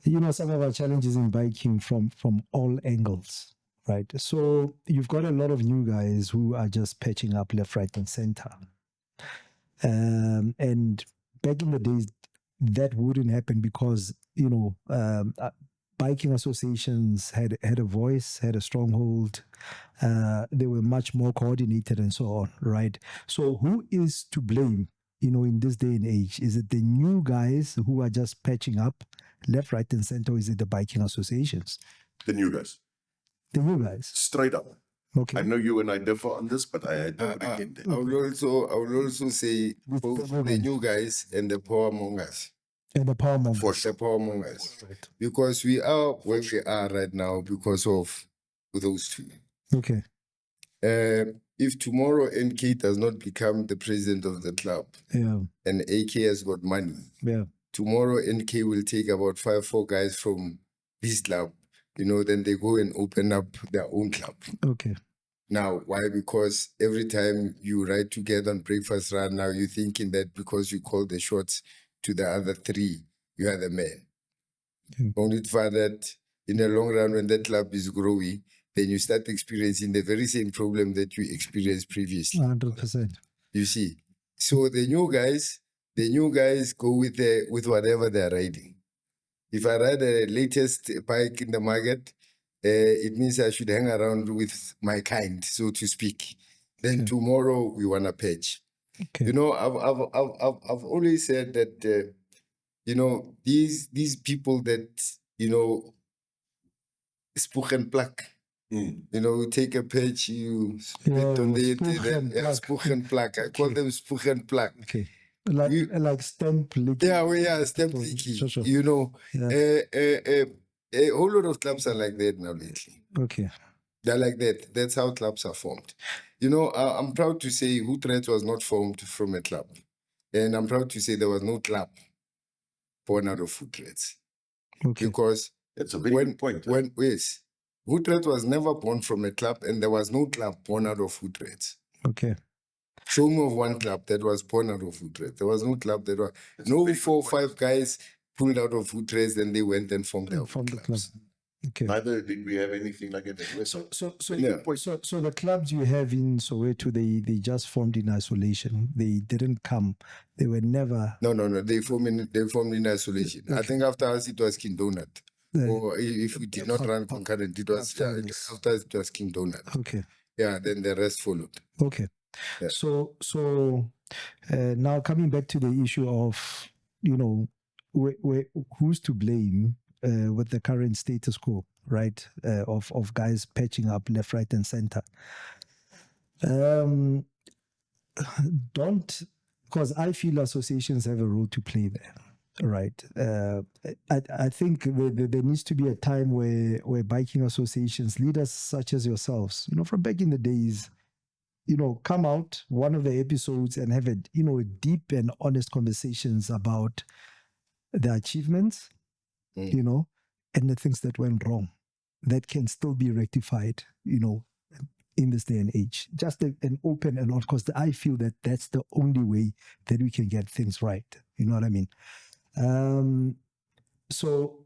some of our challenges in biking from all angles, right? So you've got a lot of new guys who are just patching up left, right, and center. And back in the days, that wouldn't happen because, biking associations had a voice, had a stronghold. They were much more coordinated and so on, right? So who is to blame, in this day and age? Is it the new guys who are just patching up left, right, and center, or is it the biking associations? The new guys. The new guys. Straight up. Okay. I know you and I differ on this, but I don't get that. I would also say both the new guys and the power mongers. And the power mongers. For sure. The power mongers. Right. Because we are where we are right now because of those two. Okay. if tomorrow NK does not become the president of the club Yeah. and AK has got money, Yeah. tomorrow NK will take about 4 guys from this club, then they go and open up their own club. Okay. Now, why? Because every time you ride together on breakfast run, now you're thinking that because you call the shots to the other 3, you are the man. Only to find that in the long run, when that club is growing, then you start experiencing the very same problem that you experienced previously. 100%. You see, so the new guys go with whatever they're riding. If I ride the latest bike in the market, it means I should hang around with my kind, so to speak. Then tomorrow we want to patch. Okay. I've always said that these people that spook and pluck. We take a patch, you spit on it, spook and pluck. I call them spook and pluck. Okay. Like stamp licking. Yeah, stamp licking. Sure. A whole lot of clubs are like that now lately. Okay. They're like that. That's how clubs are formed. I'm proud to say Westrand was not formed from a club. And I'm proud to say there was no club born out of Westrand. Okay. Because that's a very good point. Yes, Westrand was never born from a club, and there was no club born out of Westrand. Okay. Show me of one club that was born out of Westrand. There was no club that was. No 4 or 5 guys pulled out of Westrand, and they went and formed their own clubs. Okay. Neither did we have anything like it. So the clubs you have in Soweto, they just formed in isolation. They didn't come. They were never. No. They formed in isolation. Okay. I think after us it was King Donut. Or if we did not run concurrent, it was after it was King Donut. Okay. Yeah, then the rest followed. Okay. Yeah. So now coming back to the issue of who's to blame with the current status quo, right? Of guys patching up left, right, and center. Because I feel associations have a role to play there. Right. I think there needs to be a time where biking associations, leaders such as yourselves, from back in the days, come out one of the episodes and have deep and honest conversations about the achievements, and the things that went wrong that can still be rectified, in this day and age. Just an open and of course, I feel that that's the only way that we can get things right. You know what I mean? So,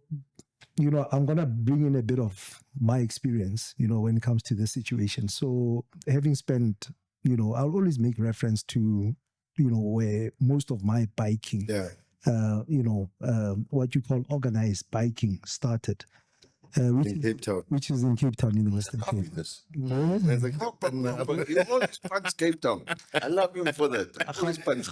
I'm going to bring in a bit of my experience, when it comes to this situation. So having spent, I'll always make reference to, where most of my biking, what you call organized biking started. In Cape Town. Which is in Cape Town in the Western Cape. It's like, how come you always punch Cape Town? I love you for that. I always punch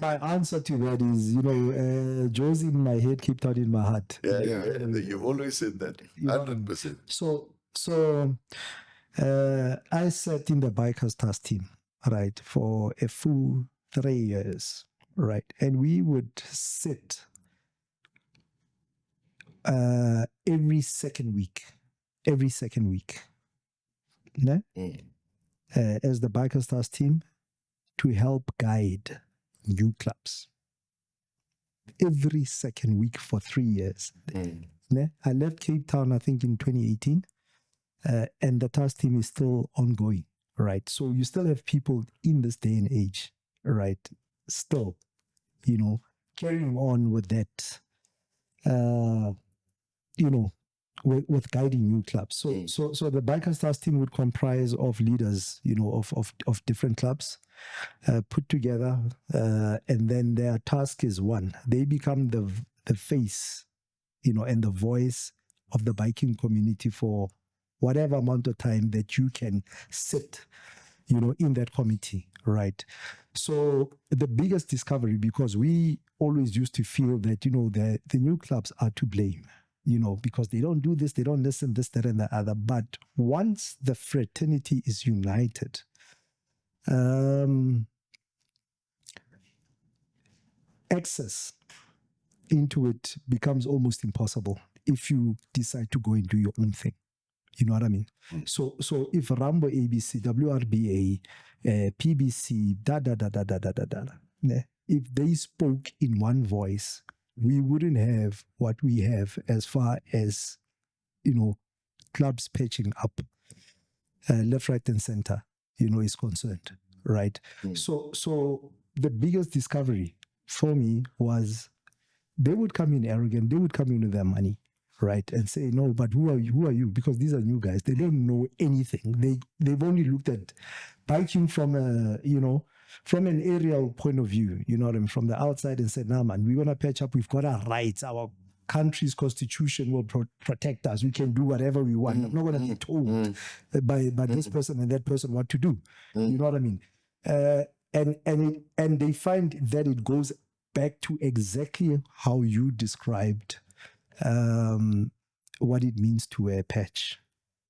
my answer to that is, Joe's in my head, Cape Town in my heart. Yeah. You've always said that. 100%. So I sat in the Bikers Task Team, right, for a full 3 years, right? And we would sit every second week, né? As the Bikers Task Team to help guide new clubs. Every second week for 3 years. Né? I left Cape Town, I think, in 2018, and the task team is still ongoing, right? So you still have people in this day and age, right? Still, carrying on with that, with guiding new clubs. So the Bikers Task Team would comprise of leaders, of different clubs, put together, and then their task is one. They become the face, and the voice of the biking community for whatever amount of time that you can sit, in that committee, right? So the biggest discovery, because we always used to feel that, the new clubs are to blame, because they don't do this, they don't listen, this, that, and the other. But once the fraternity is united, access into it becomes almost impossible if you decide to go and do your own thing. You know what I mean? So if RAMBO, ABC, WRBA, PBC, if they spoke in one voice, we wouldn't have what we have as far as, clubs patching up left, right, and center, is concerned, right? So the biggest discovery for me was they would come in arrogant, they would come in with their money, right, and say, no, but who are you? Because these are new guys. They don't know anything. They've only looked at biking from from an aerial point of view, you know what I mean, from the outside, and said, nah, man, we're going to patch up. We've got our rights. Our country's constitution will protect us. We can do whatever we want. I'm not going to be told by this person and that person what to do. You know what I mean? And they find that it goes back to exactly how you described what it means to wear a patch.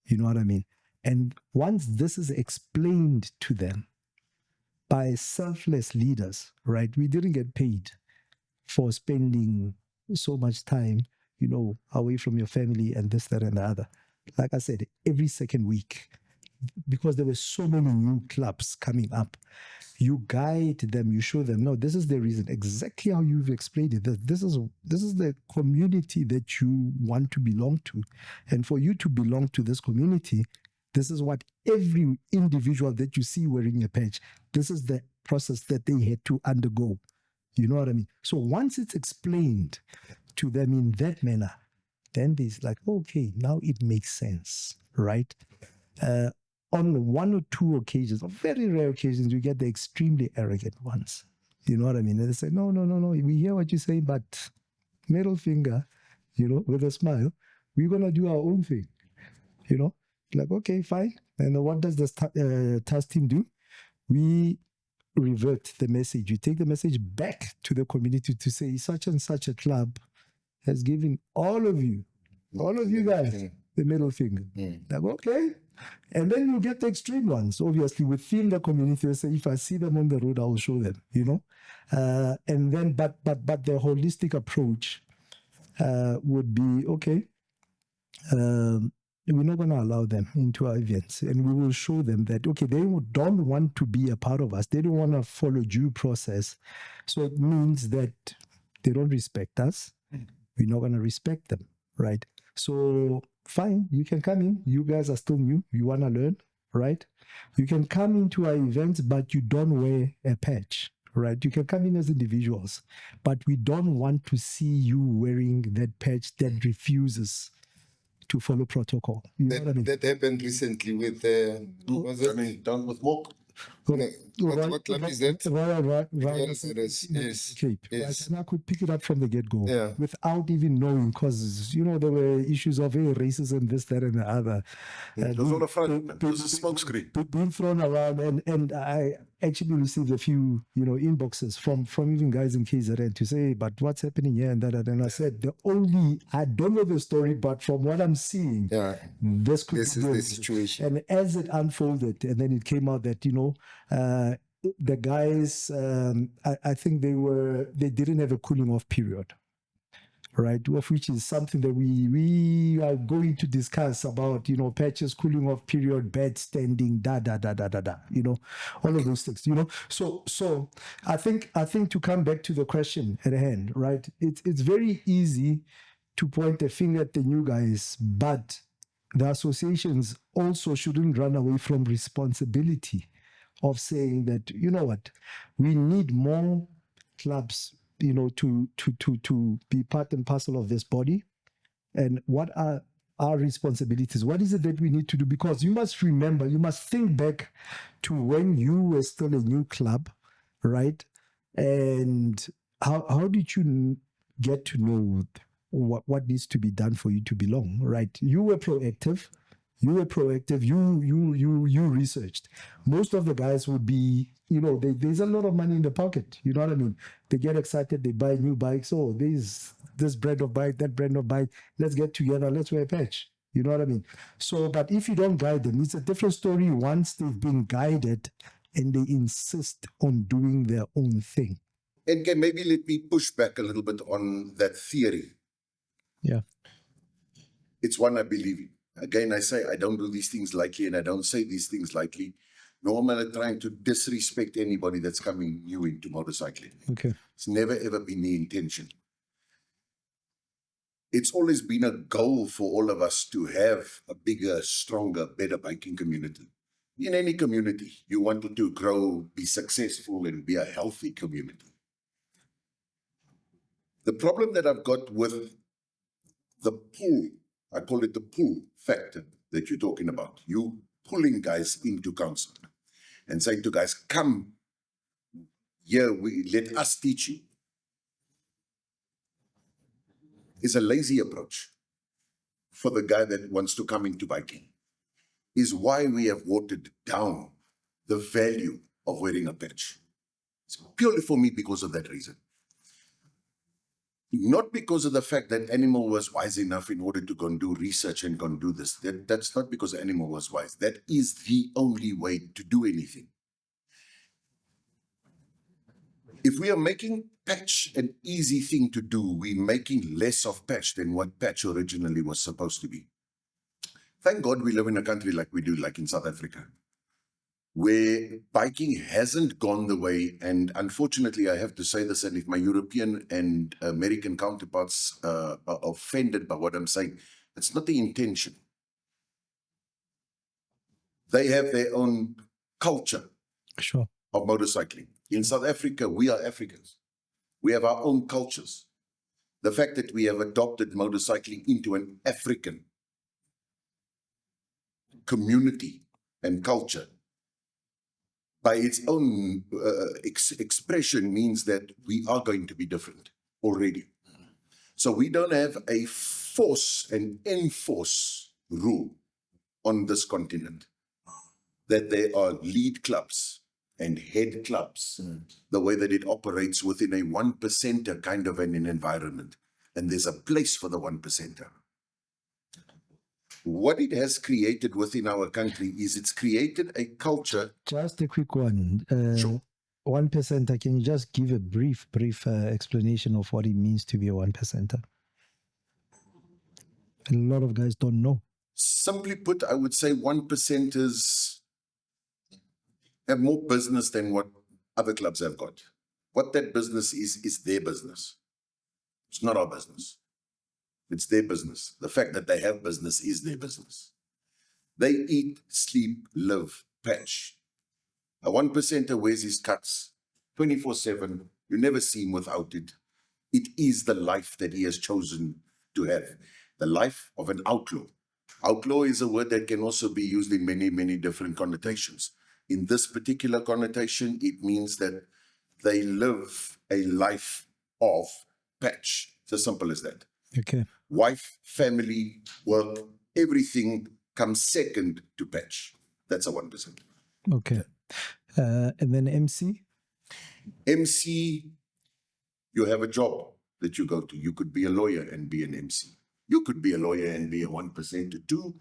You know what I mean? And once this is explained to them by selfless leaders, right? We didn't get paid for spending so much time, away from your family and this, that, and the other. Like I said, every second week, because there were so many new clubs coming up, you guide them, you show them, no, this is the reason, exactly how you've explained it. This is the community that you want to belong to. And for you to belong to this community, this is what every individual that you see wearing a patch, this is the process that they had to undergo. You know what I mean? So once it's explained to them in that manner, then there's like, okay, now it makes sense, right? On one or two occasions, or very rare occasions, you get the extremely arrogant ones. You know what I mean? And they say, no, we hear what you say, but middle finger, with a smile, we're going to do our own thing, Like, okay, fine. And what does the task team do? We revert the message. You take the message back to the community to say such and such a club has given all of you guys, the middle finger. Like, okay. And then you get the extreme ones, obviously, within the community. They say, if I see them on the road, I will show them, And then, but the holistic approach would be, okay, we're not going to allow them into our events, and we will show them that, okay, they don't want to be a part of us. They don't want to follow due process. So it means that they don't respect us. We're not going to respect them, right? So fine, you can come in. You guys are still new. You want to learn, right? You can come into our events, but you don't wear a patch, right? You can come in as individuals, but we don't want to see you wearing that patch that refuses to follow protocol. You know what I mean? That happened recently with Done with Mock. what club is that? Yes. Cape. Yes. Right? And I could pick it up from the get-go without even knowing, because there were issues of racism, this, that, and the other. It was all a front. It was a smokescreen. Being thrown around, and I actually received a few, inboxes from even guys in KZN to say, but what's happening here and that. And I said, I don't know the story, but from what I'm seeing, this is the situation. And as it unfolded, and then it came out that, the guys, I think they didn't have a cooling off period, right? Which is something that we are going to discuss about, patches, cooling off period, bed standing, all of those things, So I think to come back to the question at hand, right? It's very easy to point a finger at the new guys, but the associations also shouldn't run away from responsibility of saying that, we need more clubs, to be part and parcel of this body. And what are our responsibilities? What is it that we need to do? Because you must remember, you must think back to when you were still a new club, right? And how did you get to know what needs to be done for you to belong, right? You were proactive. You researched. Most of the guys would be, there's a lot of money in the pocket. You know what I mean? They get excited, they buy new bikes. Oh, there's this brand of bike, that brand of bike. Let's get together, let's wear a patch. You know what I mean? So, but if you don't guide them, it's a different story once they've been guided and they insist on doing their own thing. And maybe let me push back a little bit on that theory. Yeah. It's one I believe in. Again, I say I don't do these things lightly, and I don't say these things lightly. Nor am I trying to disrespect anybody that's coming new into motorcycling. Okay. It's never ever been the intention. It's always been a goal for all of us to have a bigger, stronger, better biking community. In any community, you wanted to grow, be successful, and be a healthy community. The problem that I've got with the pull, I call it the pull factor that you're talking about. You pulling guys into council and saying to guys, come here, let us teach you, is a lazy approach for the guy that wants to come into biking. Is why we have watered down the value of wearing a patch. It's purely for me because of that reason. Not because of the fact that Animal was wise enough in order to go and do research and go and do this. That's not because Animal was wise. That is the only way to do anything. If we are making patch an easy thing to do, we're making less of patch than what patch originally was supposed to be. Thank God we live in a country like we do, like in South Africa, where biking hasn't gone the way, and unfortunately I have to say this, and if my European and American counterparts are offended by what I'm saying, it's not the intention. They have their own culture Sure. of motorcycling. In South Africa, we are Africans. We have our own cultures. The fact that we have adopted motorcycling into an African community and culture by its own expression means that we are going to be different already. So we don't have a force and enforce rule on this continent, that there are lead clubs and head clubs, the way that it operates within a 1%er kind of an environment. And there's a place for the 1%er. What it has created within our country is it's created a culture. Just a quick one. Sure. 1%er, can you just give a brief explanation of what it means to be a 1%er? A lot of guys don't know. Simply put, I would say 1%ers have more business than what other clubs have got. What that business is their business. It's not our business. It's their business. The fact that they have business is their business. They eat, sleep, live, patch. A 1%er wears his cuts 24/7. You never see him without it. It is the life that he has chosen to have. The life of an outlaw. Outlaw is a word that can also be used in many, many different connotations. In this particular connotation, it means that they live a life of patch. It's as simple as that. Okay. Wife, family, work, everything comes second to patch. That's a 1%. Okay. And then MC? MC, you have a job that you go to. You could be a lawyer and be an MC. You could be a lawyer and be a 1% too.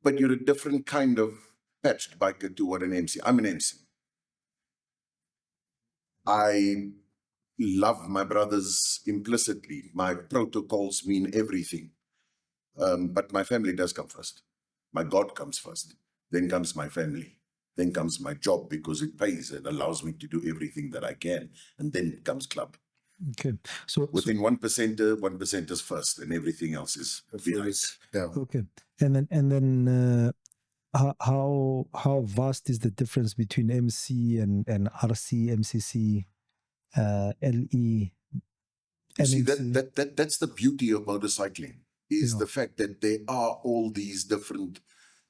But you're a different kind of patched biker to what an MC. I'm an MC. I love my brothers implicitly. My protocols mean everything. But my family does come first. My God comes first. Then comes my family. Then comes my job because it pays and allows me to do everything that I can. And then comes club. Okay. So within 1% is first, and everything else is behind. Yeah. okay. And then how vast is the difference between MC and RC, MCC, LE? You see, NMC? that's the beauty of motorcycling, is Yeah. the fact that there are all these different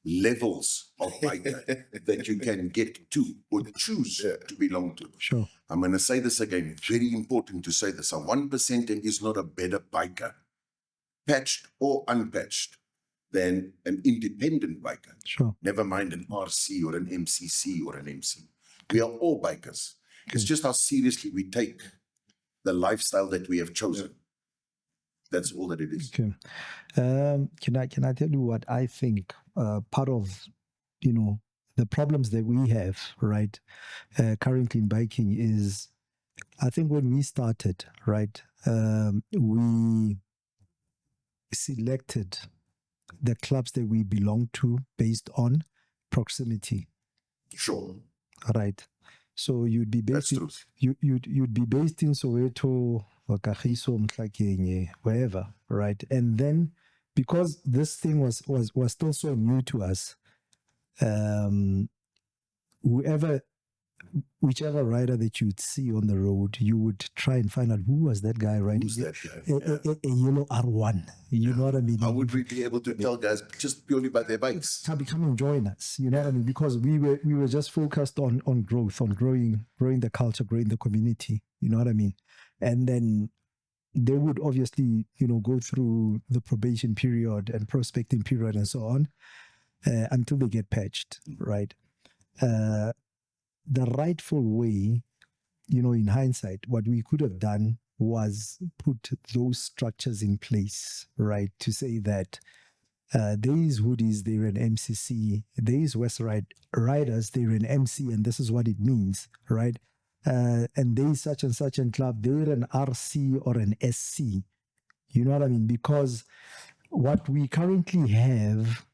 levels of biker that you can get to or choose to belong to. Sure. I'm going to say this again. Very important to say this. A 1% is not a better biker, patched or unpatched, than an independent biker. Sure. Never mind an RC or an MCC or an MC. We are all bikers. It's just how seriously we take the lifestyle that we have chosen. That's all that it is. Okay. Can I tell you what I think? Part of, the problems that we have, right, currently in biking is, I think when we started, right, we selected the clubs that we belong to based on proximity, Sure. right? So you'd be That's based in, true. you'd be based in Soweto or Kagiso, Mhlakenye, wherever, right? And then because this thing was still so new to us, whichever rider that you'd see on the road, you would try and find out who was that guy riding Who's that guy? a yellow R1. You know what I mean? How would we be able to tell guys just purely by their bikes? Come and join us. You know what I mean? Because we were just focused on growth, on growing the culture, growing the community. You know what I mean? And then they would obviously, go through the probation period and prospecting period and so on until they get patched, right? The rightful way, in hindsight, what we could have done was put those structures in place, right? To say that these hoodies, they're an MCC, these Westrand riders, they're an MC, and this is what it means, right? And they such and such and club, they're an RC or an SC. You know what I mean? Because what we currently have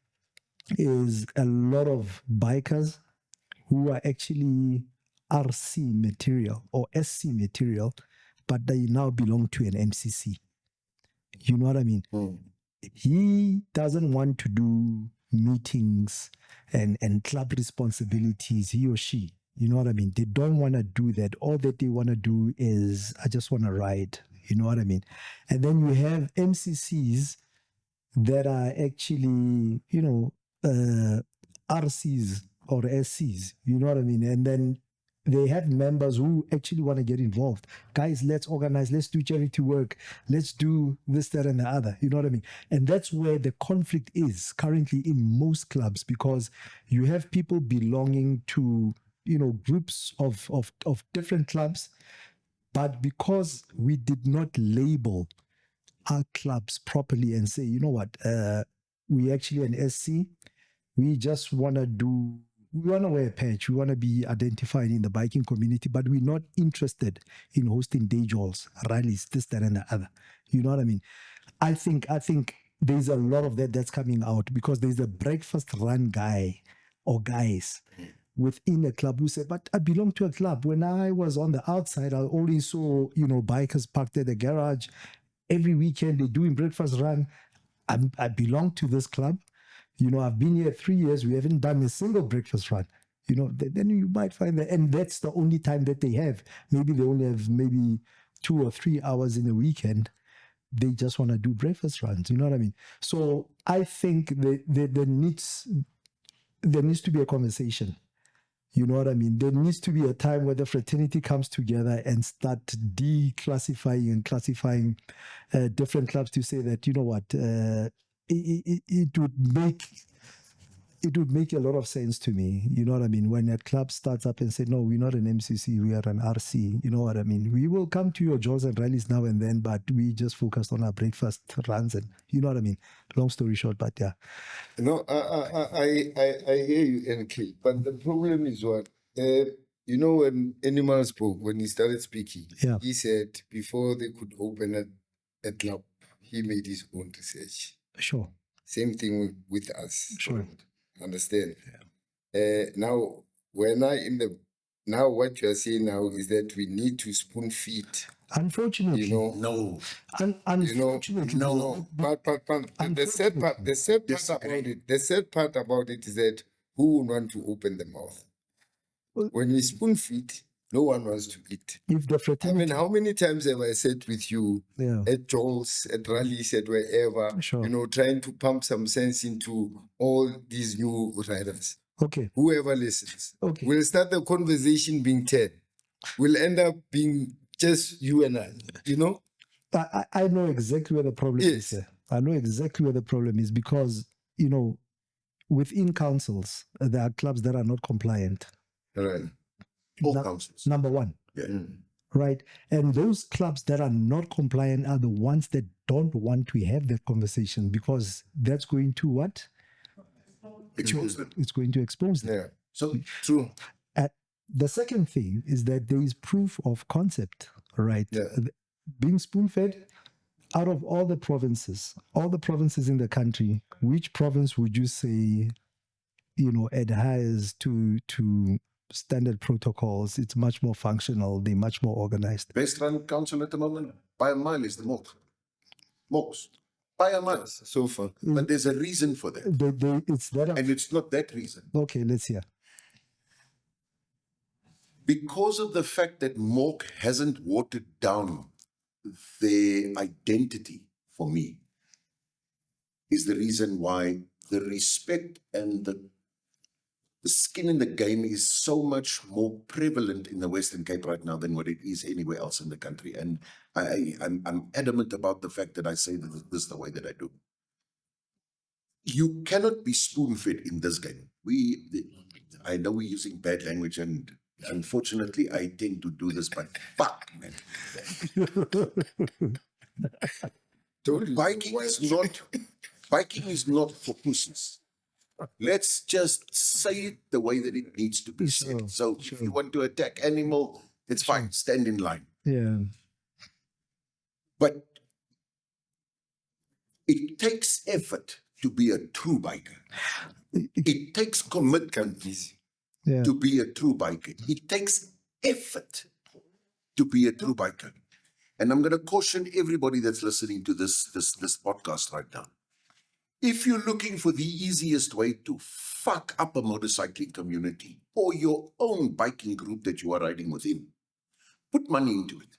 is a lot of bikers who are actually RC material or SC material, but they now belong to an MCC. You know what I mean? He doesn't want to do meetings and club responsibilities, he or she. You know what I mean? They don't want to do that. All that they want to do is, I just want to ride. You know what I mean? And then you have MCCs that are actually, RCs or SCs. You know what I mean? And then they have members who actually want to get involved. Guys, let's organize, let's do charity work, let's do this, that, and the other. You know what I mean? And that's where the conflict is currently in most clubs, because you have people belonging to, groups of different clubs, but because we did not label our clubs properly and say, you know what, we actually an SC, we just want to wear a patch, we want to be identified in the biking community, but we're not interested in hosting day jolls, rallies, this, that, and the other. You know what I mean? I think there's a lot of that's coming out, because there's a breakfast run guy or guys within a club who said, but I belong to a club. When I was on the outside, I only saw, bikers parked at the garage. Every weekend they're doing breakfast run. I belong to this club. I've been here 3 years. We haven't done a single breakfast run. Then you might find that, and that's the only time that they have. Maybe they only have 2 or 3 hours in a weekend. They just want to do breakfast runs. You know what I mean? So I think there needs to be a conversation. You know what I mean? There needs to be a time where the fraternity comes together and start declassifying and classifying different clubs to say that, you know what, it would make a lot of sense to me. You know what I mean? When a club starts up and say, no, we're not an MCC, we are an RC. You know what I mean? We will come to your jolls and rallies now and then, but we just focused on our breakfast runs, and you know what I mean? Long story short, but yeah. No, I hear you, NK, but the problem is what? When Animal spoke, when he started speaking, Yeah. he said before they could open a club, he made his own research. Sure. Same thing with us. Sure. Understand? Yeah. Now what you are saying now is that we need to spoon feed. Unfortunately, No. Unfortunately, no. But the sad part about it is that who would want to open the mouth? Well, when we spoon feed, no one wants to eat. If the fraternity, how many times have I sat with you at jolls, at rallies, at wherever, Sure. trying to pump some sense into all these new riders? Okay. Whoever listens, Okay. we'll start the conversation being 10. We'll end up being just you and I, I know exactly where the problem is. I know exactly where the problem is, because, within councils, there are clubs that are not compliant. Right. All councils. Number one. Yeah. Right. And those clubs that are not compliant are the ones that don't want to have that conversation, because that's going to what? Expose them. It's going to expose them. Yeah. So true. The second thing is that there is proof of concept, right? Yeah. Being spoon-fed, out of all the provinces in the country, which province would you say, adheres to standard protocols? It's much more functional. They're much more organized. Westrand Council at the moment, by a mile, is the most. By a mile. So far. But there's a reason for that. It's that. And it's not that reason. Okay, let's hear. Because of the fact that Mork hasn't watered down their identity for me, is the reason why the respect and the skin in the game is so much more prevalent in the Western Cape right now than what it is anywhere else in the country. And I'm adamant about the fact that I say that this is the way that I do. You cannot be spoon-fed in this game. I know we're using bad language, and unfortunately, I tend to do this, but fuck, man. Biking is not for pussies. Let's just say it the way that it needs to be said. So if you want to attack animal, it's fine. Stand in line. Yeah. But it takes effort to be a true biker. It takes commitment to be a true biker. It takes effort to be a true biker. And I'm going to caution everybody that's listening to this podcast right now. If you're looking for the easiest way to fuck up a motorcycling community or your own biking group that you are riding within, put money into it.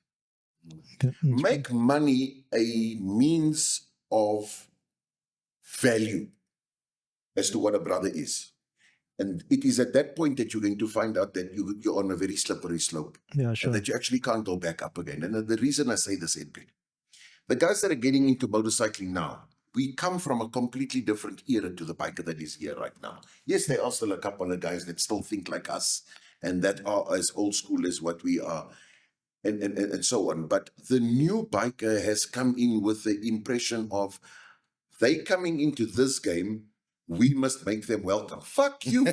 Make money a means of value as to what a brother is. And it is at that point that you're going to find out that you're on a very slippery slope. Yeah, sure. And that you actually can't go back up again. And the reason I say this, Edgar, the guys that are getting into motorcycling now, we come from a completely different era to the biker that is here right now. Yes, there are still a couple of guys that still think like us and that are as old school as what we are and so on. But the new biker has come in with the impression of they coming into this game, we must make them welcome. Fuck you.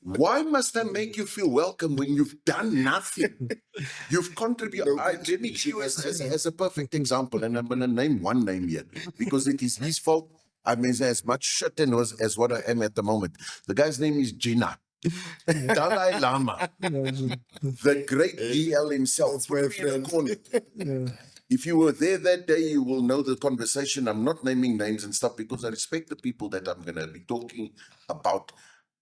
Why must I make you feel welcome when you've done nothing? You've contributed. Let me give you as a perfect example, and I'm going to name one name here because it is his fault. I mean, as much shit as what I am at the moment. The guy's name is Jinnah. Dalai Lama. The great DL himself. If you were there that day, you will know the conversation. I'm not naming names and stuff because I respect the people that I'm going to be talking about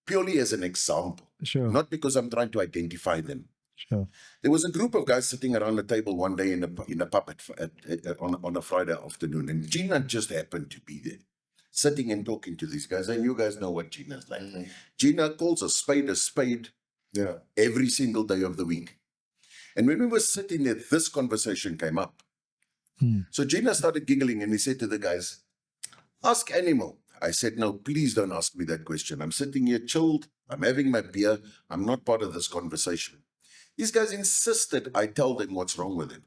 purely as an example. Sure. Not because I'm trying to identify them. Sure. There was a group of guys sitting around the table one day in a pub on a Friday afternoon, and Jinnah just happened to be there, sitting and talking to these guys. And you guys know what Jinnah's like. Mm-hmm. Jinnah calls a spade every single day of the week. And when we were sitting there, this conversation came up. So Jinnah started giggling and he said to the guys, ask Animal. I said, no, please don't ask me that question. I'm sitting here chilled. I'm having my beer. I'm not part of this conversation. These guys insisted I tell them what's wrong with him.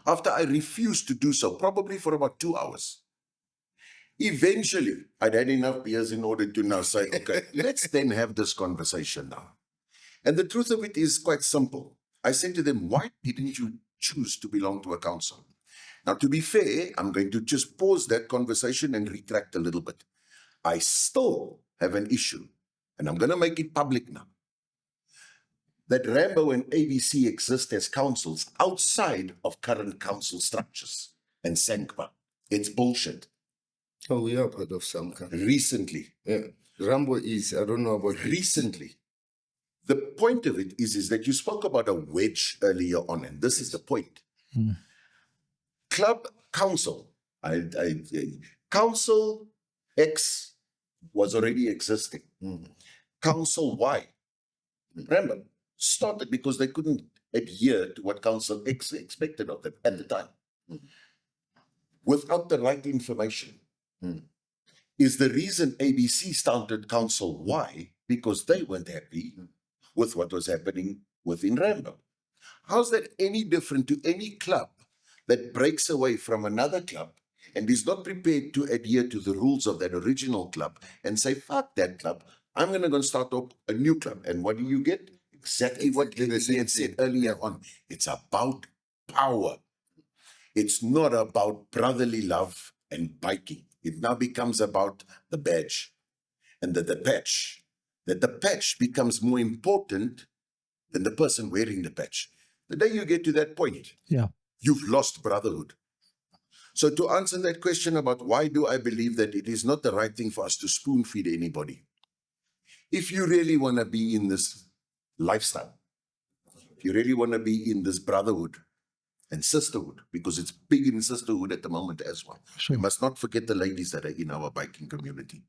After I refused to do so, probably for about 2 hours, eventually I'd had enough beers in order to now say, okay, let's then have this conversation now. And the truth of it is quite simple. I said to them, why didn't you choose to belong to a council? Now, to be fair, I'm going to just pause that conversation and retract a little bit. I still have an issue, and I'm going to make it public now, that RAMBO and ABC exist as councils outside of current council structures and SANBCA. It's bullshit. Oh, we are part of SANBCA. Recently. Yeah. RAMBO is, I don't know about recently. The point of it is that you spoke about a wedge earlier on, and this is the point. Club council, council X was already existing. Council Y, remember, started because they couldn't adhere to what council X expected of them at the time. Without the right information. Is the reason ABC started council Y because they weren't happy with what was happening within RAMBO. How's that any different to any club that breaks away from another club and is not prepared to adhere to the rules of that original club and say, fuck that club, I'm going to go and start up a new club. And what do you get? Exactly what they had said earlier on. It's about power. It's not about brotherly love and biking. It now becomes about the badge and the patch. That the patch becomes more important than the person wearing the patch. The day you get to that point, Yeah. you've lost brotherhood. So to answer that question about why do I believe that it is not the right thing for us to spoon feed anybody, if you really want to be in this lifestyle, if you really want to be in this brotherhood and sisterhood, because it's big in sisterhood at the moment as well. Sure. We must not forget the ladies that are in our biking community.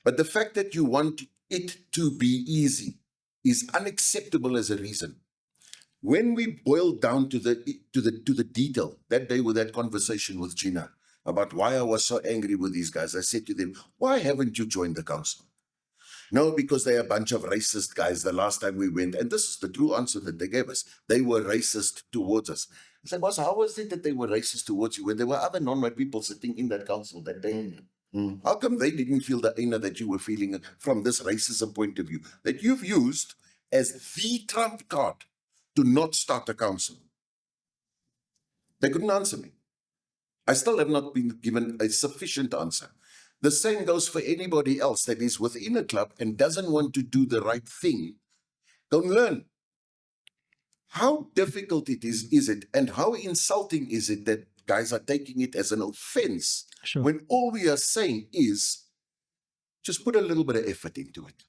But the fact that you want it to be easy is unacceptable as a reason. When we boil down to the detail, that day with that conversation with Gina about why I was so angry with these guys, I said to them, why haven't you joined the council? No, because they're a bunch of racist guys the last time we went. And this is the true answer that they gave us. They were racist towards us. I said, boss, how was it that they were racist towards you when there were other non-white people sitting in that council that day? How come they didn't feel the anger that you were feeling from this racism point of view that you've used as the trump card to not start a council? They couldn't answer me. I still have not been given a sufficient answer. The same goes for anybody else that is within a club and doesn't want to do the right thing. Don't learn. How difficult is it, and how insulting is it that guys are taking it as an offense when all we are saying is just put a little bit of effort into it.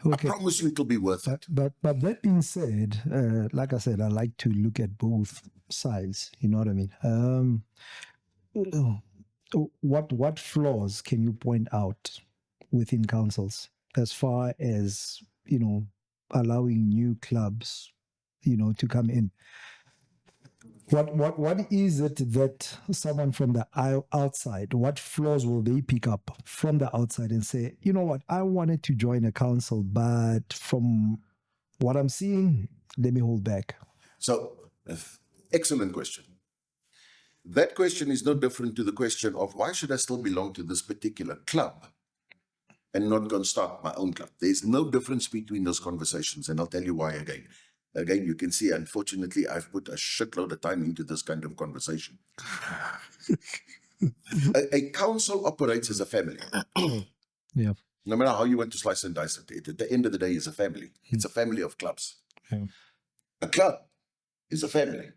Okay. I promise you it'll be worth it. But that being said, like I said, I like to look at both sides. You know what I mean? What flaws can you point out within councils as far as, allowing new clubs, to come in? What is it that someone from the outside, what flaws will they pick up from the outside and say, you know what, I wanted to join a council, but from what I'm seeing, let me hold back? So, excellent question. That question is no different to the question of why should I still belong to this particular club and not go and start my own club? There's no difference between those conversations, and I'll tell you why again. Again, you can see, unfortunately, I've put a shitload of time into this kind of conversation. a council operates as a family. Yeah. No matter how you want to slice and dice it, at the end of the day, it's a family. It's a family of clubs. Yeah. A club is a family.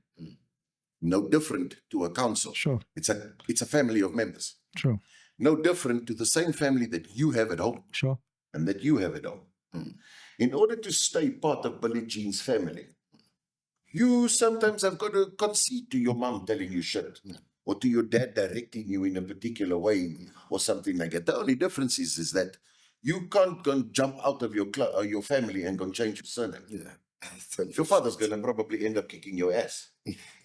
No different to a council. Sure. It's a family of members. Sure. No different to the same family that you have at home. Sure. And that you have at home. In order to stay part of Billie Jean's family, you sometimes have got to concede to your mom telling you shit, or to your dad directing you in a particular way, or something like that. The only difference is that you can't go and jump out of your club or your family and go and change your surname. Yeah. Your father's going to probably end up kicking your ass.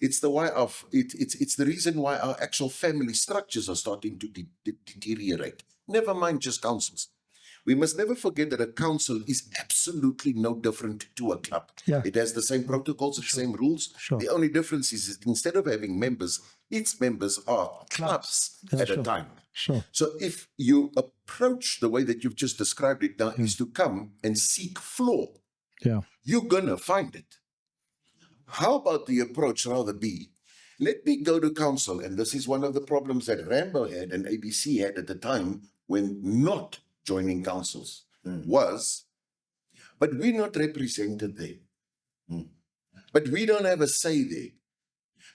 It's the reason why our actual family structures are starting to deteriorate. Never mind just councils. We must never forget that a council is absolutely no different to a club. Yeah. It has the same protocols, the same rules. Sure. The only difference is that instead of having members, its members are clubs at a time. Sure. So if you approach the way that you've just described it now is to come and seek flaw, Yeah. you're going to find it. How about the approach rather be, let me go to council, and this is one of the problems that RAMBO had and ABC had at the time when not joining councils was, but we're not represented there. But we don't have a say there.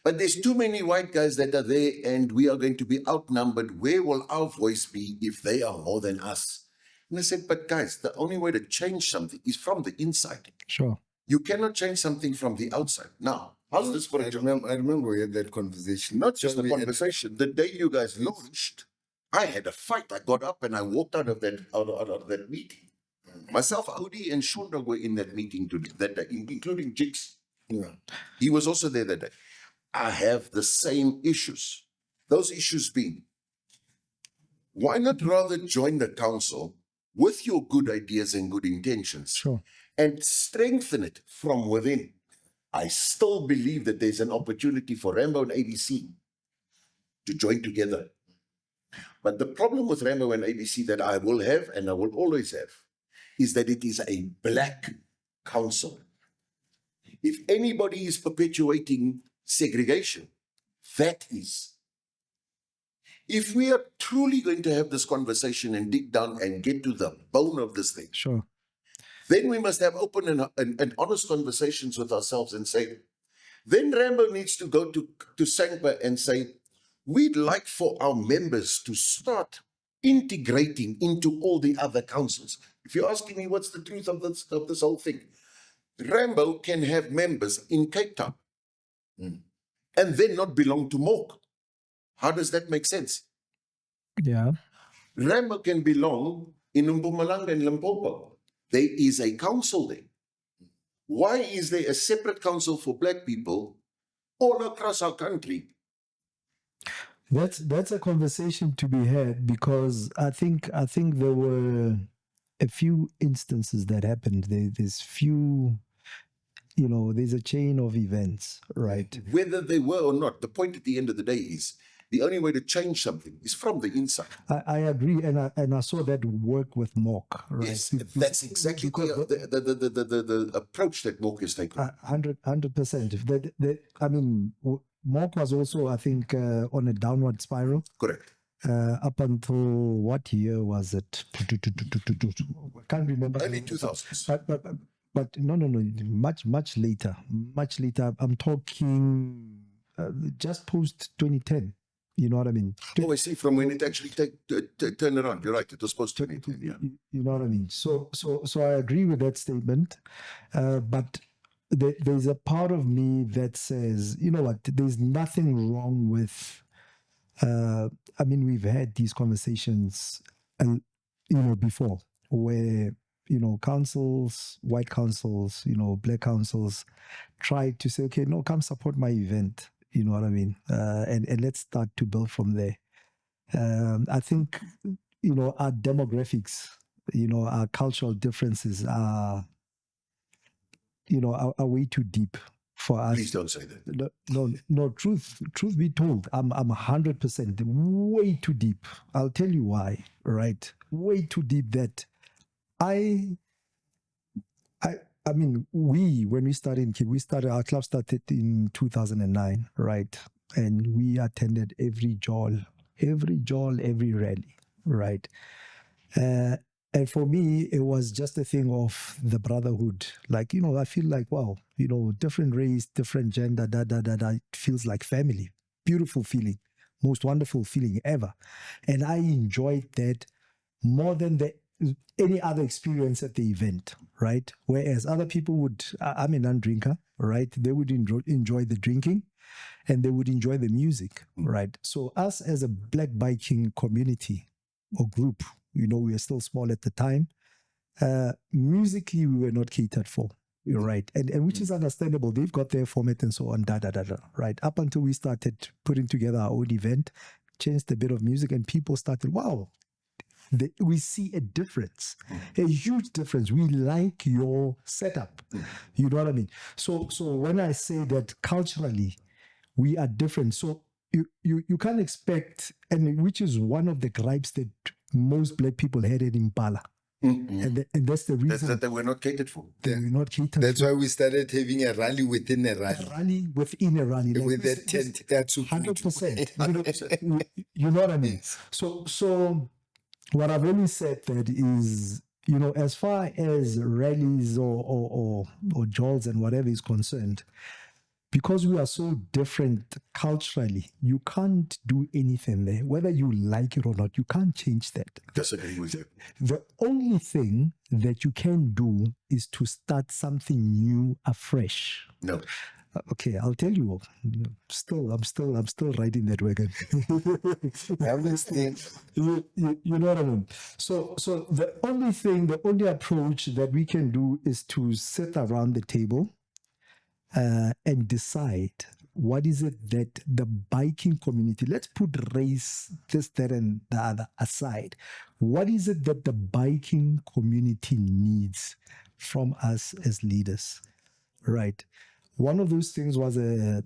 But there's too many white guys that are there and we are going to be outnumbered. Where will our voice be if they are more than us? And I said, but guys, the only way to change something is from the inside. Sure. You cannot change something from the outside. Now, how's this for a job? I remember we had that conversation. Not just the conversation. The day you guys launched, I had a fight. I got up and I walked out of that meeting. Myself, Audi, and Shunda were in that meeting that day, including Jigs. Yeah. He was also there that day. I have the same issues. Those issues being, why not rather join the council with your good ideas and good intentions Sure. and strengthen it from within? I still believe that there's an opportunity for RAMBO and ABC to join together. But the problem with RAMBO and ABC that I will have and I will always have is that it is a black council. If anybody is perpetuating segregation, That is. If we are truly going to have this conversation and dig down and get to the bone of this thing, Sure. then we must have open and honest conversations with ourselves and say, then RAMBO needs to go to SANBCA and say, we'd like for our members to start integrating into all the other councils. If you're asking me what's the truth of this whole thing, RAMBO can have members in Cape Town and then not belong to MORC. How does that make sense? Yeah. RAMBO can belong in Mpumalanga and Limpopo. There is a council there. Why is there a separate council for black people all across our country? That's a conversation to be had, because I think there were a few instances that happened. There's few, there's a chain of events, right? Whether they were or not, the point at the end of the day is the only way to change something is from the inside. I agree, and I saw that work with MORC, right? Yes, that's exactly the approach that MORC is taking. 100%. I mean, MORC was also, I think, on a downward spiral. Correct. Up until what year was it? I can't remember. Early 2000s. But no, much later. I'm talking just post 2010. You know what I mean? Oh, I see. From when it actually turned around. You're right. It was supposed to be. Yeah. You know what I mean? So I agree with that statement. But there's a part of me that says, you know what? There's nothing wrong with. I mean, we've had these conversations, before, where councils, white councils, black councils, try to say, okay, no, come support my event. You know what I mean? And let's start to build from there. I think, our demographics, our cultural differences are way too deep for us. Please don't say that. No. Truth be told, I'm 100% way too deep. I'll tell you why. Right? Way too deep that I mean, when we started, our club started in 2009, right? And we attended every jol, every rally, right? And for me, it was just a thing of the brotherhood. Like, I feel like, wow, different race, different gender, it feels like family. Beautiful feeling, most wonderful feeling ever. And I enjoyed that more than any other experience at the event, right? Whereas other people would, I'm a non-drinker, right? They would enjoy the drinking and they would enjoy the music, right? So us as a black biking community or group, we were still small at the time, musically we were not catered for, you're right. And which is understandable. They've got their format and so on, right? Up until we started putting together our own event, changed a bit of music and people started, wow, we see a difference, a huge difference. We like your setup. You know what I mean? So when I say that culturally we are different, so you can't expect, and which is one of the gripes that most black people had in Impala. And that's the reason that they were not catered for. They were not catered That's for. why we started having a rally within a rally. A rally within a rally. With the tent. That's 100%. You know what I mean? So what I've always said that is, as far as rallies or jols and whatever is concerned, because we are so different culturally, you can't do anything there. Whether you like it or not, you can't change that. Disagree with you. The only thing that you can do is to start something new afresh. No. Okay, I'll tell you. I'm still riding that wagon. I'm listening. You know what I mean? So the only approach that we can do is to sit around the table and decide what is it that the biking community, let's put race, this, that, and the other aside. What is it that the biking community needs from us as leaders? Right. One of those things was a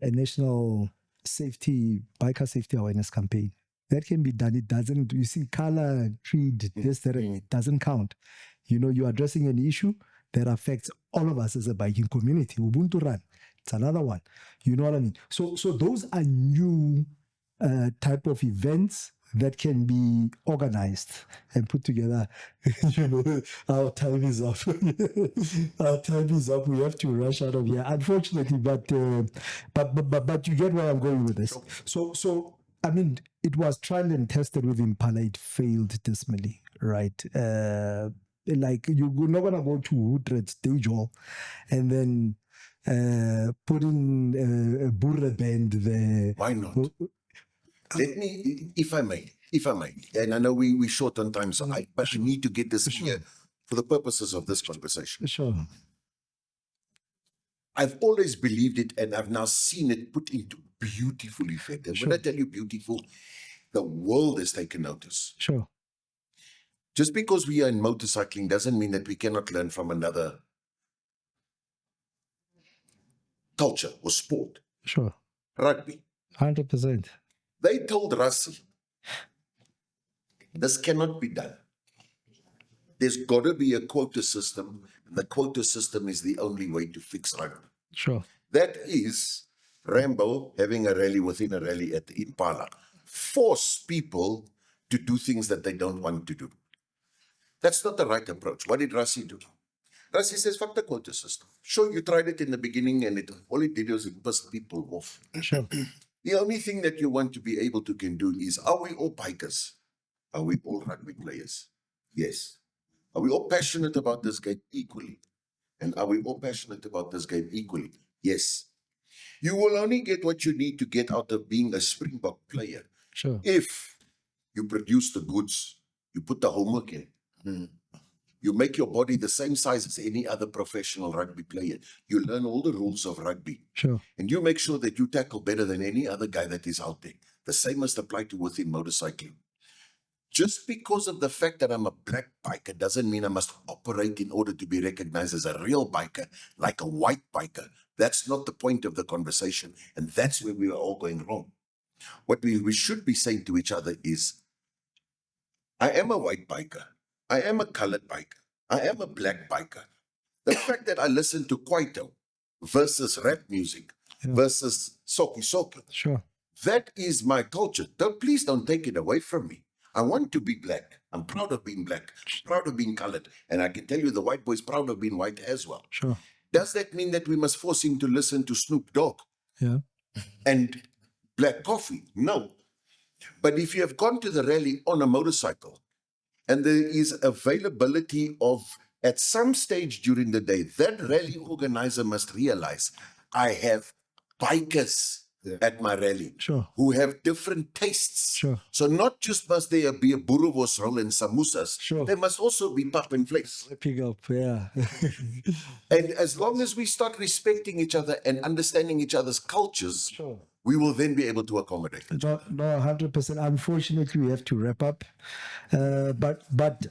national biker safety awareness campaign. That can be done. It doesn't, you see, color, creed, this, that, it doesn't count. You're addressing an issue that affects all of us as a biking community. Ubuntu Run, it's another one. You know what I mean? So those are new type of events that can be organized and put together. You know, our time is up. Our time is up. We have to rush out of here, unfortunately. But you get where I'm going with this. So I mean, it was tried and tested with Impala. It failed dismally, right? Like you're not gonna go to Woodred Stage Hall and then put in a burra band there. Why not? Let me, if I may, and I know we short on time, so but I need to get this here for the purposes of this conversation. Sure. I've always believed it, and I've now seen it put into beautiful effect. And when I tell you beautiful, the world has taken notice. Sure. Just because we are in motorcycling doesn't mean that we cannot learn from another culture or sport. Sure. Rugby. 100%. They told Rassi, this cannot be done. There's got to be a quota system, and the quota system is the only way to fix rugby. Sure. That is RAMBO having a rally within a rally at the Impala. Force people to do things that they don't want to do. That's not the right approach. What did Rassi do? Rassi says, fuck the quota system. Sure, you tried it in the beginning, and all it did was it pissed people off. Sure. The only thing that you want to be able to can do is, are we all bikers? Are we all rugby players? Yes. Are we all passionate about this game equally? And are we all passionate about this game equally? Yes. You will only get what you need to get out of being a Springbok player Sure. if you produce the goods, you put the homework in. You make your body the same size as any other professional rugby player. You learn all the rules of rugby. Sure. And you make sure that you tackle better than any other guy that is out there. The same must apply to within motorcycling. Just because of the fact that I'm a black biker doesn't mean I must operate in order to be recognized as a real biker, like a white biker. That's not the point of the conversation. And that's where we are all going wrong. What we should be saying to each other is, I am a white biker. I am a colored biker. I am a black biker. The fact that I listen to Kwaito versus rap music versus soki soki, Sure. that is my culture. Please don't take it away from me. I want to be black. I'm proud of being black. I'm proud of being colored. And I can tell you the white boy is proud of being white as well. Sure. Does that mean that we must force him to listen to Snoop Dogg Yeah. and Black Coffee? No. But if you have gone to the rally on a motorcycle, and there is availability of, at some stage during the day, that rally organizer must realize, I have bikers at my rally Sure. who have different tastes. Sure. So not just must there be a boerewors roll and samosas, Sure. there must also be pap and vleis. Pick up, yeah. And as long as we start respecting each other and understanding each other's cultures, Sure. we will then be able to accommodate. No, 100%. Unfortunately, we have to wrap up. But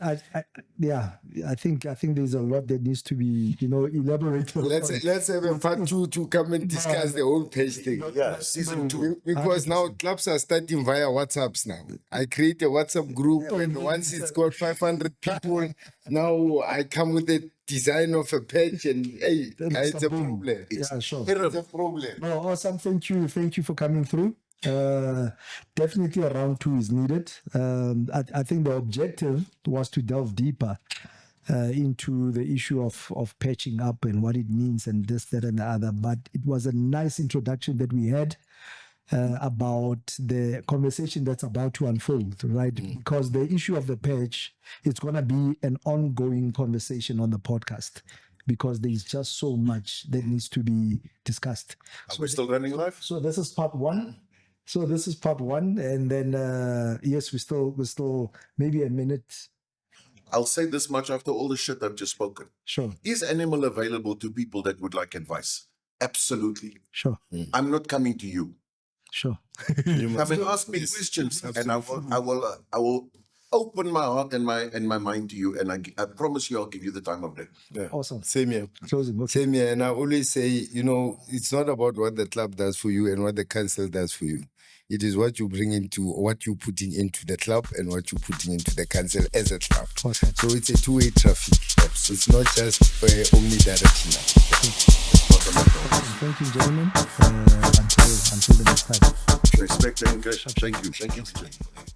I think there's a lot that needs to be, elaborated. Let's have a part two to come and discuss the whole page thing. Yeah, season 2. Because now clubs are starting via WhatsApps now. I create a WhatsApp group, and once it's got 500 people, now I come with a design of a page, and hey, it's a problem. Yeah, sure. It's a problem. No, awesome. Thank you for coming through. Definitely a round 2 is needed. I think the objective was to delve deeper into the issue of patching up and what it means and this, that, and the other. But it was a nice introduction that we had about the conversation that's about to unfold, right? Because the issue of the patch, it's going to be an ongoing conversation on the podcast, because there's just so much that needs to be discussed. Are we still running live? So this is part 1. And then yes, we still maybe a minute. I'll say this much after all the shit I've just spoken. Sure. Is Animal available to people that would like advice? Absolutely. Sure. I'm not coming to you. Sure. Come and ask me questions, and I will open my heart and my mind to you, and I promise you I'll give you the time of day. Yeah. Awesome. Same here. Closing. Okay. Same here. And I always say, it's not about what the club does for you and what the council does for you. It is what you bring into, what you're putting into the club and what you're putting into the council as a club. Awesome. So it's a two-way traffic. steps. It's not just omnidirectional. Thank you, gentlemen. Until the next time. Respect and thank you. Thank you.